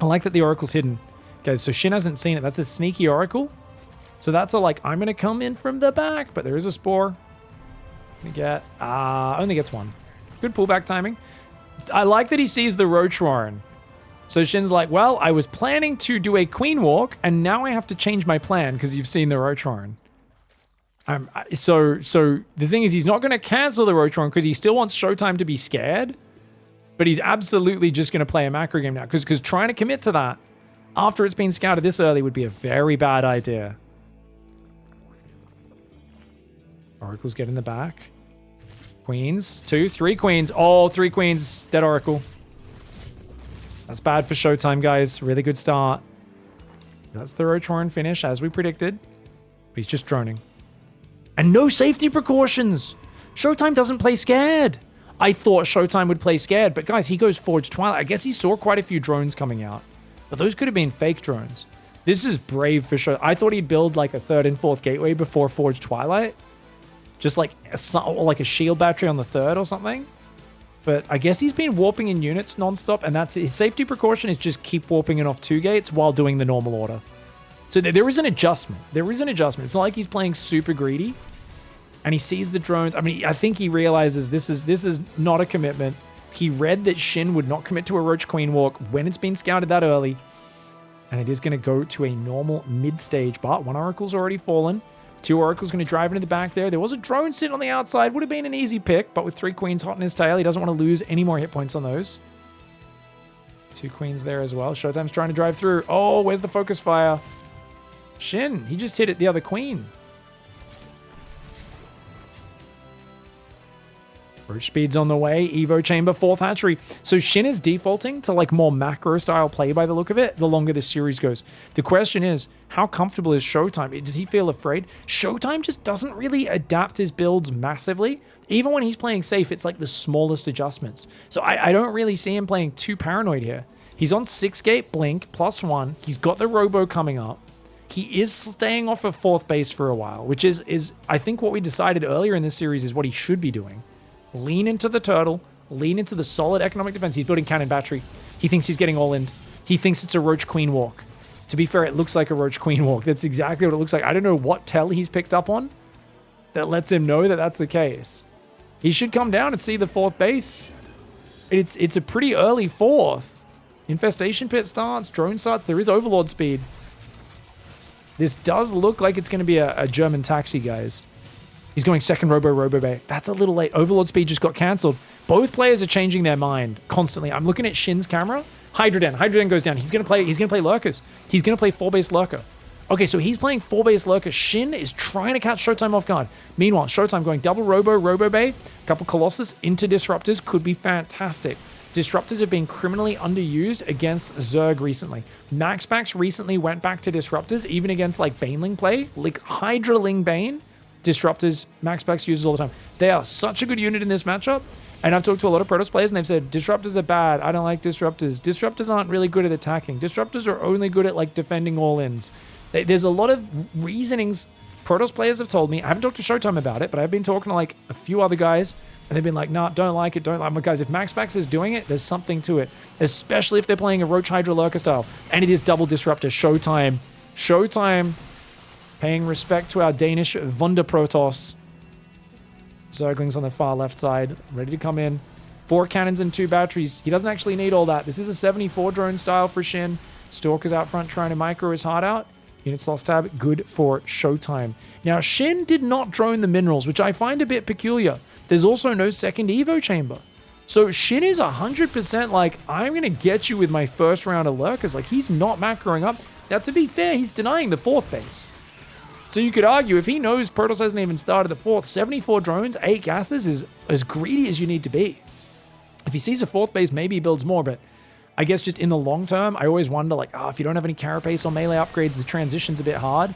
I like that the Oracle's hidden. Guys, so SHIN hasn't seen it. That's a sneaky Oracle. So that's a, like, I'm going to come in from the back, but there is a Spore. We get, only gets one. Good pullback timing. I like that he sees the Roach Warren. So Shin's like, well, I was planning to do a queen walk, and now I have to change my plan because you've seen the Roachron. So the thing is, he's not going to cancel the Roachron because he still wants ShowTime to be scared, but he's absolutely just going to play a macro game now because trying to commit to that after it's been scouted this early would be a very bad idea. Oracle's getting the back. Queens. 2, 3 queens. Oh, 3 queens. Dead Oracle. That's bad for ShowTime, guys. Really good start. That's the Roachron finish, as we predicted. But he's just droning. And no safety precautions. ShowTime doesn't play scared. I thought ShowTime would play scared. But guys, he goes Forged Twilight. I guess he saw quite a few drones coming out. But those could have been fake drones. This is brave for Show. I thought he'd build like a 3rd and 4th gateway before Forged Twilight. Just like a shield battery on the 3rd or something. But I guess he's been warping in units nonstop, and that's his safety precaution is just keep warping it off 2 gates while doing the normal order. So there is an adjustment. There is an adjustment. It's not like he's playing super greedy, and he sees the drones. I mean, I think he realizes this is not a commitment. He read that Shin would not commit to a Roach Queen walk when it's been scouted that early, and it is going to go to a normal mid-stage. But 1 Oracle's already fallen. 2 Oracle's going to drive into the back there. There was a drone sitting on the outside. Would have been an easy pick, but with 3 queens hot in his tail, he doesn't want to lose any more hit points on those. 2 queens there as well. ShowTime's trying to drive through. Oh, where's the focus fire? Shin, he just hit it the other queen. Roach speed's on the way. Evo chamber, 4th hatchery. So Shin is defaulting to like more macro style play by the look of it, the longer this series goes. The question is, how comfortable is ShowTime? Does he feel afraid? ShowTime just doesn't really adapt his builds massively. Even when he's playing safe, it's like the smallest adjustments. So I don't really see him playing too paranoid here. He's on 6-gate blink, +1. He's got the robo coming up. He is staying off of 4th base for a while, which is I think what we decided earlier in this series is what he should be doing. Lean into the turtle, lean into the solid economic defense. He's building cannon battery. He thinks he's getting all in. He thinks it's a Roach Queen walk. To be fair, it looks like a Roach Queen walk. That's exactly what it looks like. I don't know what tell he's picked up on that lets him know that that's the case. He should come down and see the 4th base. It's a pretty early 4th. Infestation pit starts, drone starts. There is overlord speed. This does look like it's going to be a German taxi, guys. He's going 2nd robo bay. That's a little late. Overlord speed just got cancelled. Both players are changing their mind constantly. I'm looking at Shin's camera. Hydroden. Hydroden goes down. He's gonna play lurkers. He's gonna play 4-base lurker. Okay, so he's playing 4-base lurker. Shin is trying to catch ShowTime off guard. Meanwhile, ShowTime going double robo bay. A couple Colossus into Disruptors could be fantastic. Disruptors have been criminally underused against Zerg recently. Maxpax recently went back to Disruptors, even against like Baneling play. Like Hydraling Bane. Disruptors, Maxpax uses all the time. They are such a good unit in this matchup. And I've talked to a lot of Protoss players and they've said, Disruptors are bad. I don't like Disruptors. Disruptors aren't really good at attacking. Disruptors are only good at like defending all-ins. There's a lot of reasonings Protoss players have told me. I haven't talked to ShowTime about it, but I've been talking to like a few other guys and they've been like, nah, don't like it, don't like it. But guys, if Maxpax is doing it, there's something to it. Especially if they're playing a Roach Hydra Lurker style. And it is double Disruptor. ShowTime. ShowTime. Paying respect to our Danish Wunder Protoss. Zerglings on the far left side, ready to come in. 4 cannons and 2 batteries. He doesn't actually need all that. This is a 74 drone style for Shin. Stalker's out front trying to micro his heart out. Units lost tab, good for ShowTime. Now, Shin did not drone the minerals, which I find a bit peculiar. There's also no 2nd Evo chamber. So Shin is 100% like, I'm going to get you with my first round of lurkers. Like, he's not macroing up. Now, to be fair, he's denying the 4th base. So you could argue, if he knows Protoss hasn't even started the 4th, 74 drones, 8 gases is as greedy as you need to be. If he sees a 4th base, maybe he builds more, but I guess just in the long term, I always wonder, like, if you don't have any carapace or melee upgrades, the transition's a bit hard.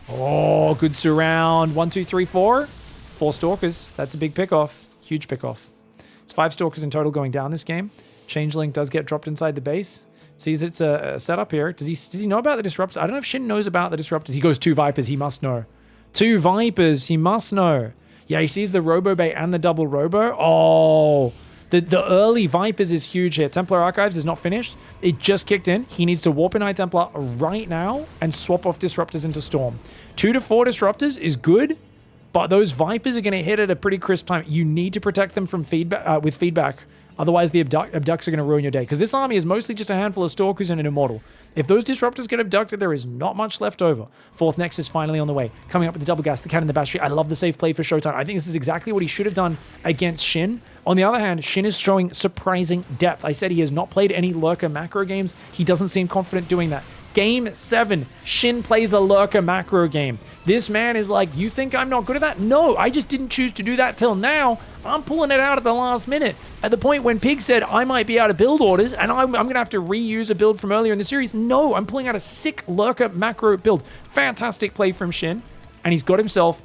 Oh, good surround. 1, 2, 3, 4. 4 Stalkers. That's a big pickoff. Huge pickoff. It's 5 Stalkers in total going down this game. Changeling does get dropped inside the base. Sees it's a setup here. Does he know about the Disruptors? I don't know if Shin knows about the Disruptors. He goes 2 Vipers. He must know. 2 Vipers. He must know. Yeah, he sees the Robo Bay and the double Robo. Oh, the early Vipers is huge here. Templar Archives is not finished. It just kicked in. He needs to warp in High Templar right now and swap off Disruptors into Storm. 2 to 4 Disruptors is good, but those Vipers are going to hit at a pretty crisp time. You need to protect them from feedback with feedback. Otherwise, the abducts are going to ruin your day. Because this army is mostly just a handful of Stalkers and an Immortal. If those Disruptors get abducted, there is not much left over. Fourth Nexus finally on the way. Coming up with the double gas, the cannon, the battery. I love the safe play for ShowTime. I think this is exactly what he should have done against SHIN. On the other hand, SHIN is showing surprising depth. I said he has not played any Lurker macro games. He doesn't seem confident doing that. Game 7, SHIN plays a Lurker macro game. This man is like, you think I'm not good at that? No, I just didn't choose to do that till now. I'm pulling it out at the last minute. At the point when Pig said I might be out of build orders and I'm going to have to reuse a build from earlier in the series. No, I'm pulling out a sick Lurker macro build. Fantastic play from SHIN. And he's got himself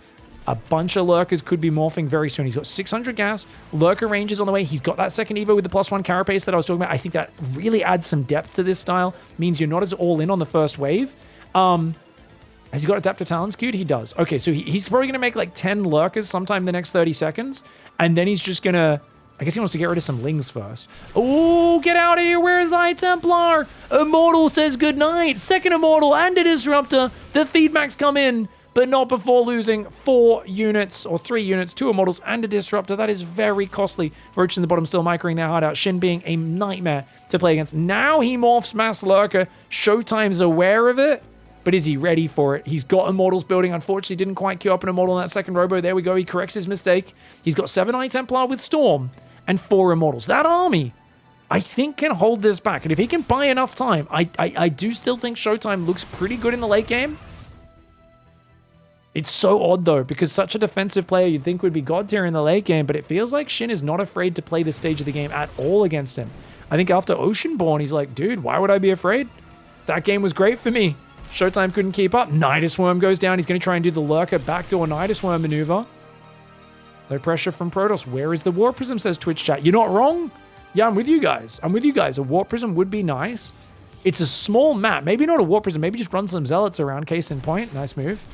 a bunch of Lurkers, could be morphing very soon. He's got 600 gas, Lurker ranges on the way. He's got that second Evo with the +1 carapace that I was talking about. I think that really adds some depth to this style. Means you're not as all in on the first wave. Has he got Adaptive Talons queued? He does. Okay, so he's probably going to make like 10 Lurkers sometime in the next 30 seconds. And then he's just going to... I guess he wants to get rid of some Lings first. Oh, get out of here. Where's Eye Templar? Immortal says goodnight. Second Immortal and a Disruptor. The feedbacks come in, but not before losing 4 units or 3 units, 2 Immortals and a Disruptor. That is very costly. Roach in the bottom still microing their heart out. SHIN being a nightmare to play against. Now he morphs Mass Lurker. ShowTime's aware of it, but is he ready for it? He's got Immortals building. Unfortunately, didn't quite queue up an Immortal in that second Robo. There we go. He corrects his mistake. He's got 7 Eye Templar with Storm and 4 Immortals. That army, I think, can hold this back. And if he can buy enough time, I do still think ShowTime looks pretty good in the late game. It's so odd, though, because such a defensive player you'd think would be god tier in the late game, but it feels like SHIN is not afraid to play this stage of the game at all against him. I think after Oceanborn, he's like, dude, why would I be afraid? That game was great for me. ShowTime couldn't keep up. Nidus Worm goes down. He's going to try and do the Lurker backdoor Nidus Worm maneuver. No pressure from Protoss. Where is the Warp Prism, says Twitch chat. You're not wrong. Yeah, I'm with you guys. I'm with you guys. A Warp Prism would be nice. It's a small map. Maybe not a Warp Prism. Maybe just run some Zealots around, case in point. Nice move.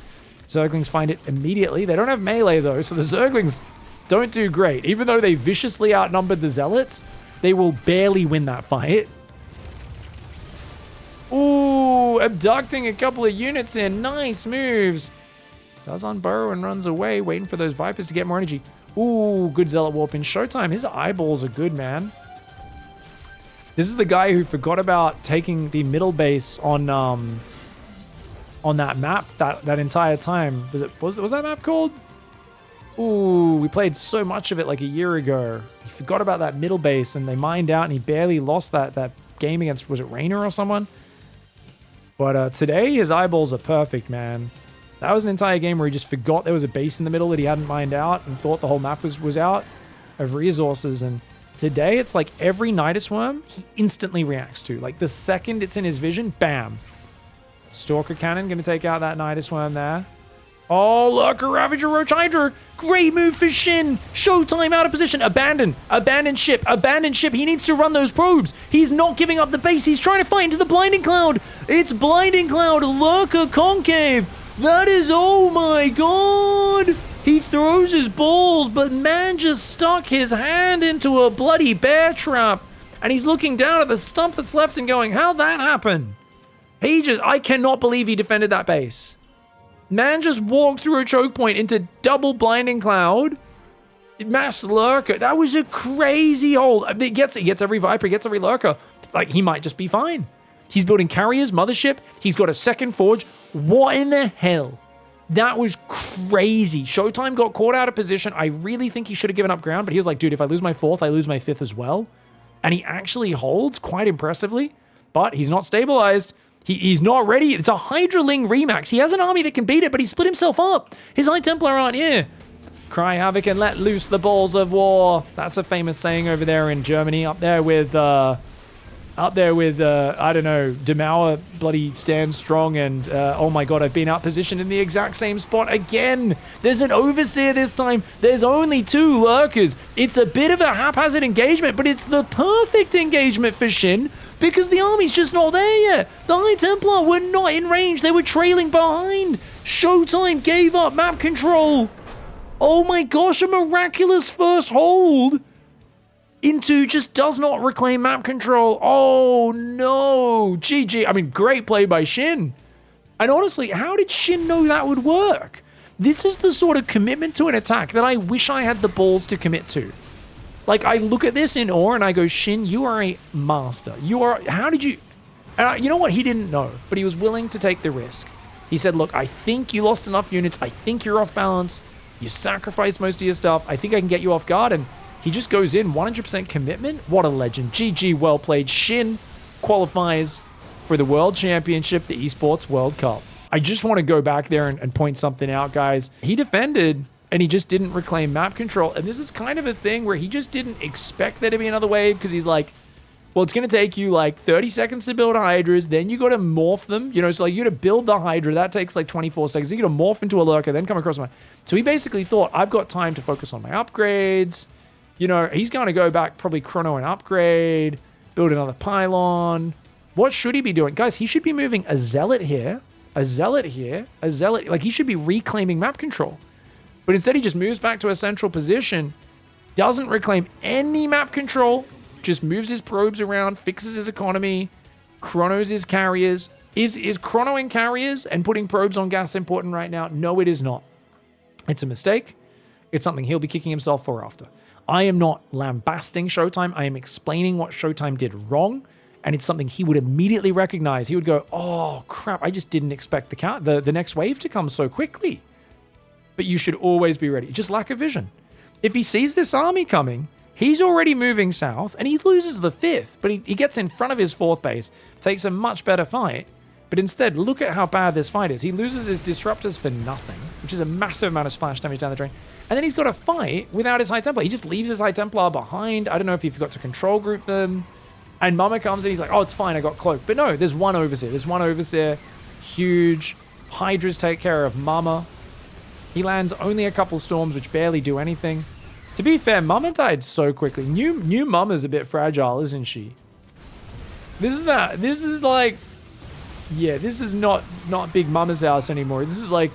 Zerglings find it immediately. They don't have melee, though, so the Zerglings don't do great. Even though they viciously outnumbered the Zealots, they will barely win that fight. Ooh, abducting a couple of units in. Nice moves. Does unburrow and runs away, waiting for those Vipers to get more energy. Ooh, good Zealot warp in ShowTime. His eyeballs are good, man. This is the guy who forgot about taking the middle base on that map that entire time. Was that map called? Ooh, we played so much of it like a year ago. He forgot about that middle base and they mined out and he barely lost that game against, was it Raynor or someone? But today his eyeballs are perfect, man. That was an entire game where he just forgot there was a base in the middle that he hadn't mined out and thought the whole map was out of resources. And today it's like every Nidus Worm he instantly reacts to. Like the second it's in his vision, bam. Stalker Cannon gonna take out that Nidus Worm there. Oh, Lurker, Ravager, Roach Hydra. Great move for SHIN. ShowTime out of position. Abandon ship. He needs to run those probes. He's not giving up the base. He's trying to fight into the Blinding Cloud. It's Blinding Cloud, Lurker Concave. That is, oh my god. He throws his balls, but man just stuck his hand into a bloody bear trap. And he's looking down at the stump that's left and going, how'd that happen? I cannot believe he defended that base. Man just walked through a choke point into double Blinding Cloud. Mass Lurker. That was a crazy hold. He gets every Viper, he gets every Lurker. Like, he might just be fine. He's building carriers, mothership. He's got a second forge. What in the hell? That was crazy. ShowTime got caught out of position. I really think he should have given up ground, but he was like, dude, if I lose my 4th, I lose my 5th as well. And he actually holds quite impressively, but he's not stabilized. He's not ready. It's a Hydraling Remax. He has an army that can beat it, but he split himself up. His Eye Templar aren't here. Cry havoc and let loose the balls of war. That's a famous saying over there in Germany. Up there with I don't know, Demauer bloody stands strong and, oh my god, I've been outpositioned in the exact same spot again. There's an Overseer this time. There's only 2 Lurkers. It's a bit of a haphazard engagement, but it's the perfect engagement for SHIN because the army's just not there yet. The Eye Templar were not in range. They were trailing behind. ShowTime gave up map control. Oh my gosh, a miraculous first hold into just does not reclaim map control. Oh no, GG. I mean, great play by SHIN. And honestly, how did SHIN know that would work? This is the sort of commitment to an attack that I wish I had the balls to commit to. Like, I look at this in awe and I go, Shin, you are a master. You are, how did you, you know what? He didn't know, but he was willing to take the risk. He said, look, I think you lost enough units. I think you're off balance. You sacrificed most of your stuff. I think I can get you off guard. And he just goes in, 100% commitment. What a legend. GG, well played. Shin qualifies for the World Championship, the Esports World Cup. I just want to go back there and point something out, guys. He defended, and he just didn't reclaim map control. And this is kind of a thing where he just didn't expect there to be another wave, because he's like, well, it's going to take you like 30 seconds to build Hydras. Then you got to morph them. You know, so like you got to build the Hydra. That takes like 24 seconds. Then you got to morph into a lurker, then come across my... So he basically thought, I've got time to focus on my upgrades. You know, he's going to go back, probably chrono and upgrade, build another pylon. What should he be doing? Guys, he should be moving a Zealot here, a Zealot here, a Zealot. Like, he should be reclaiming map control. But instead, he just moves back to a central position, doesn't reclaim any map control, just moves his probes around, fixes his economy, chronos his carriers. Is chronoing carriers and putting probes on gas important right now? No, it is not. It's a mistake. It's something he'll be kicking himself for after. I am not lambasting ShowTime. I am explaining what ShowTime did wrong, and it's something he would immediately recognize. He would go, oh, crap, I just didn't expect the next wave to come so quickly. But you should always be ready. Just lack of vision. If he sees this army coming, he's already moving south, and he loses the 5th, but he gets in front of his 4th base, takes a much better fight, but instead, look at how bad this fight is. He loses his disruptors for nothing, which is a massive amount of splash damage down the drain, and then he's got to fight without his High Templar. He just leaves his High Templar behind. I don't know if he forgot to control group them, and Mama comes in, he's like, oh, it's fine, I got cloaked. But no, there's one Overseer. There's one Overseer, huge. Hydras take care of Mama. He lands only a couple storms, which barely do anything. To be fair, Mama died so quickly. New Mama's a bit fragile, isn't she? This is like, yeah, this is not Big Mama's house anymore. This is like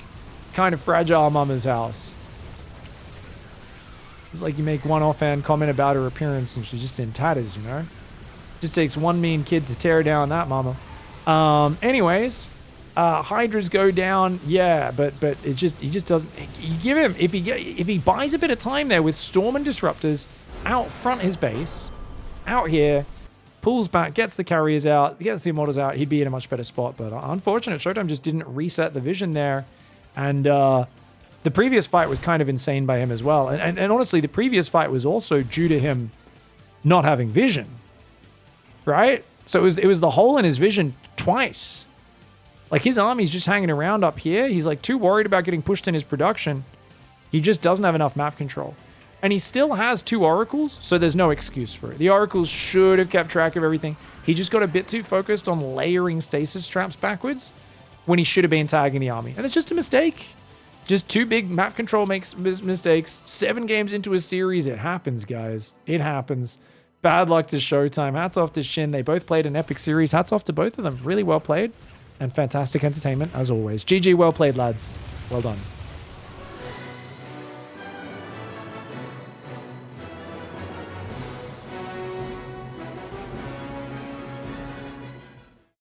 kind of fragile Mama's house. It's like you make one offhand comment about her appearance and she's just in tatters, you know? Just takes one mean kid to tear down that Mama. Anyways, Hydras go down, yeah, but he just doesn't. You give him, if he buys a bit of time there with Storm and Disruptors out front his base, out here, pulls back, gets the carriers out, gets the immortals out, he'd be in a much better spot. But unfortunate, ShowTime just didn't reset the vision there, and the previous fight was kind of insane by him as well. And honestly, the previous fight was also due to him not having vision, right? So it was the hole in his vision twice. Like, his army's just hanging around up here. He's like too worried about getting pushed in his production. He just doesn't have enough map control. And he still has 2 oracles, so there's no excuse for it. The oracles should have kept track of everything. He just got a bit too focused on layering stasis traps backwards when he should have been tagging the army. And it's just a mistake. Just too big map control makes mistakes. 7 games into a series, it happens, guys. It happens. Bad luck to ShowTime. Hats off to Shin. They both played an epic series. Hats off to both of them. Really well played. And fantastic entertainment, as always. GG, well played, lads. Well done.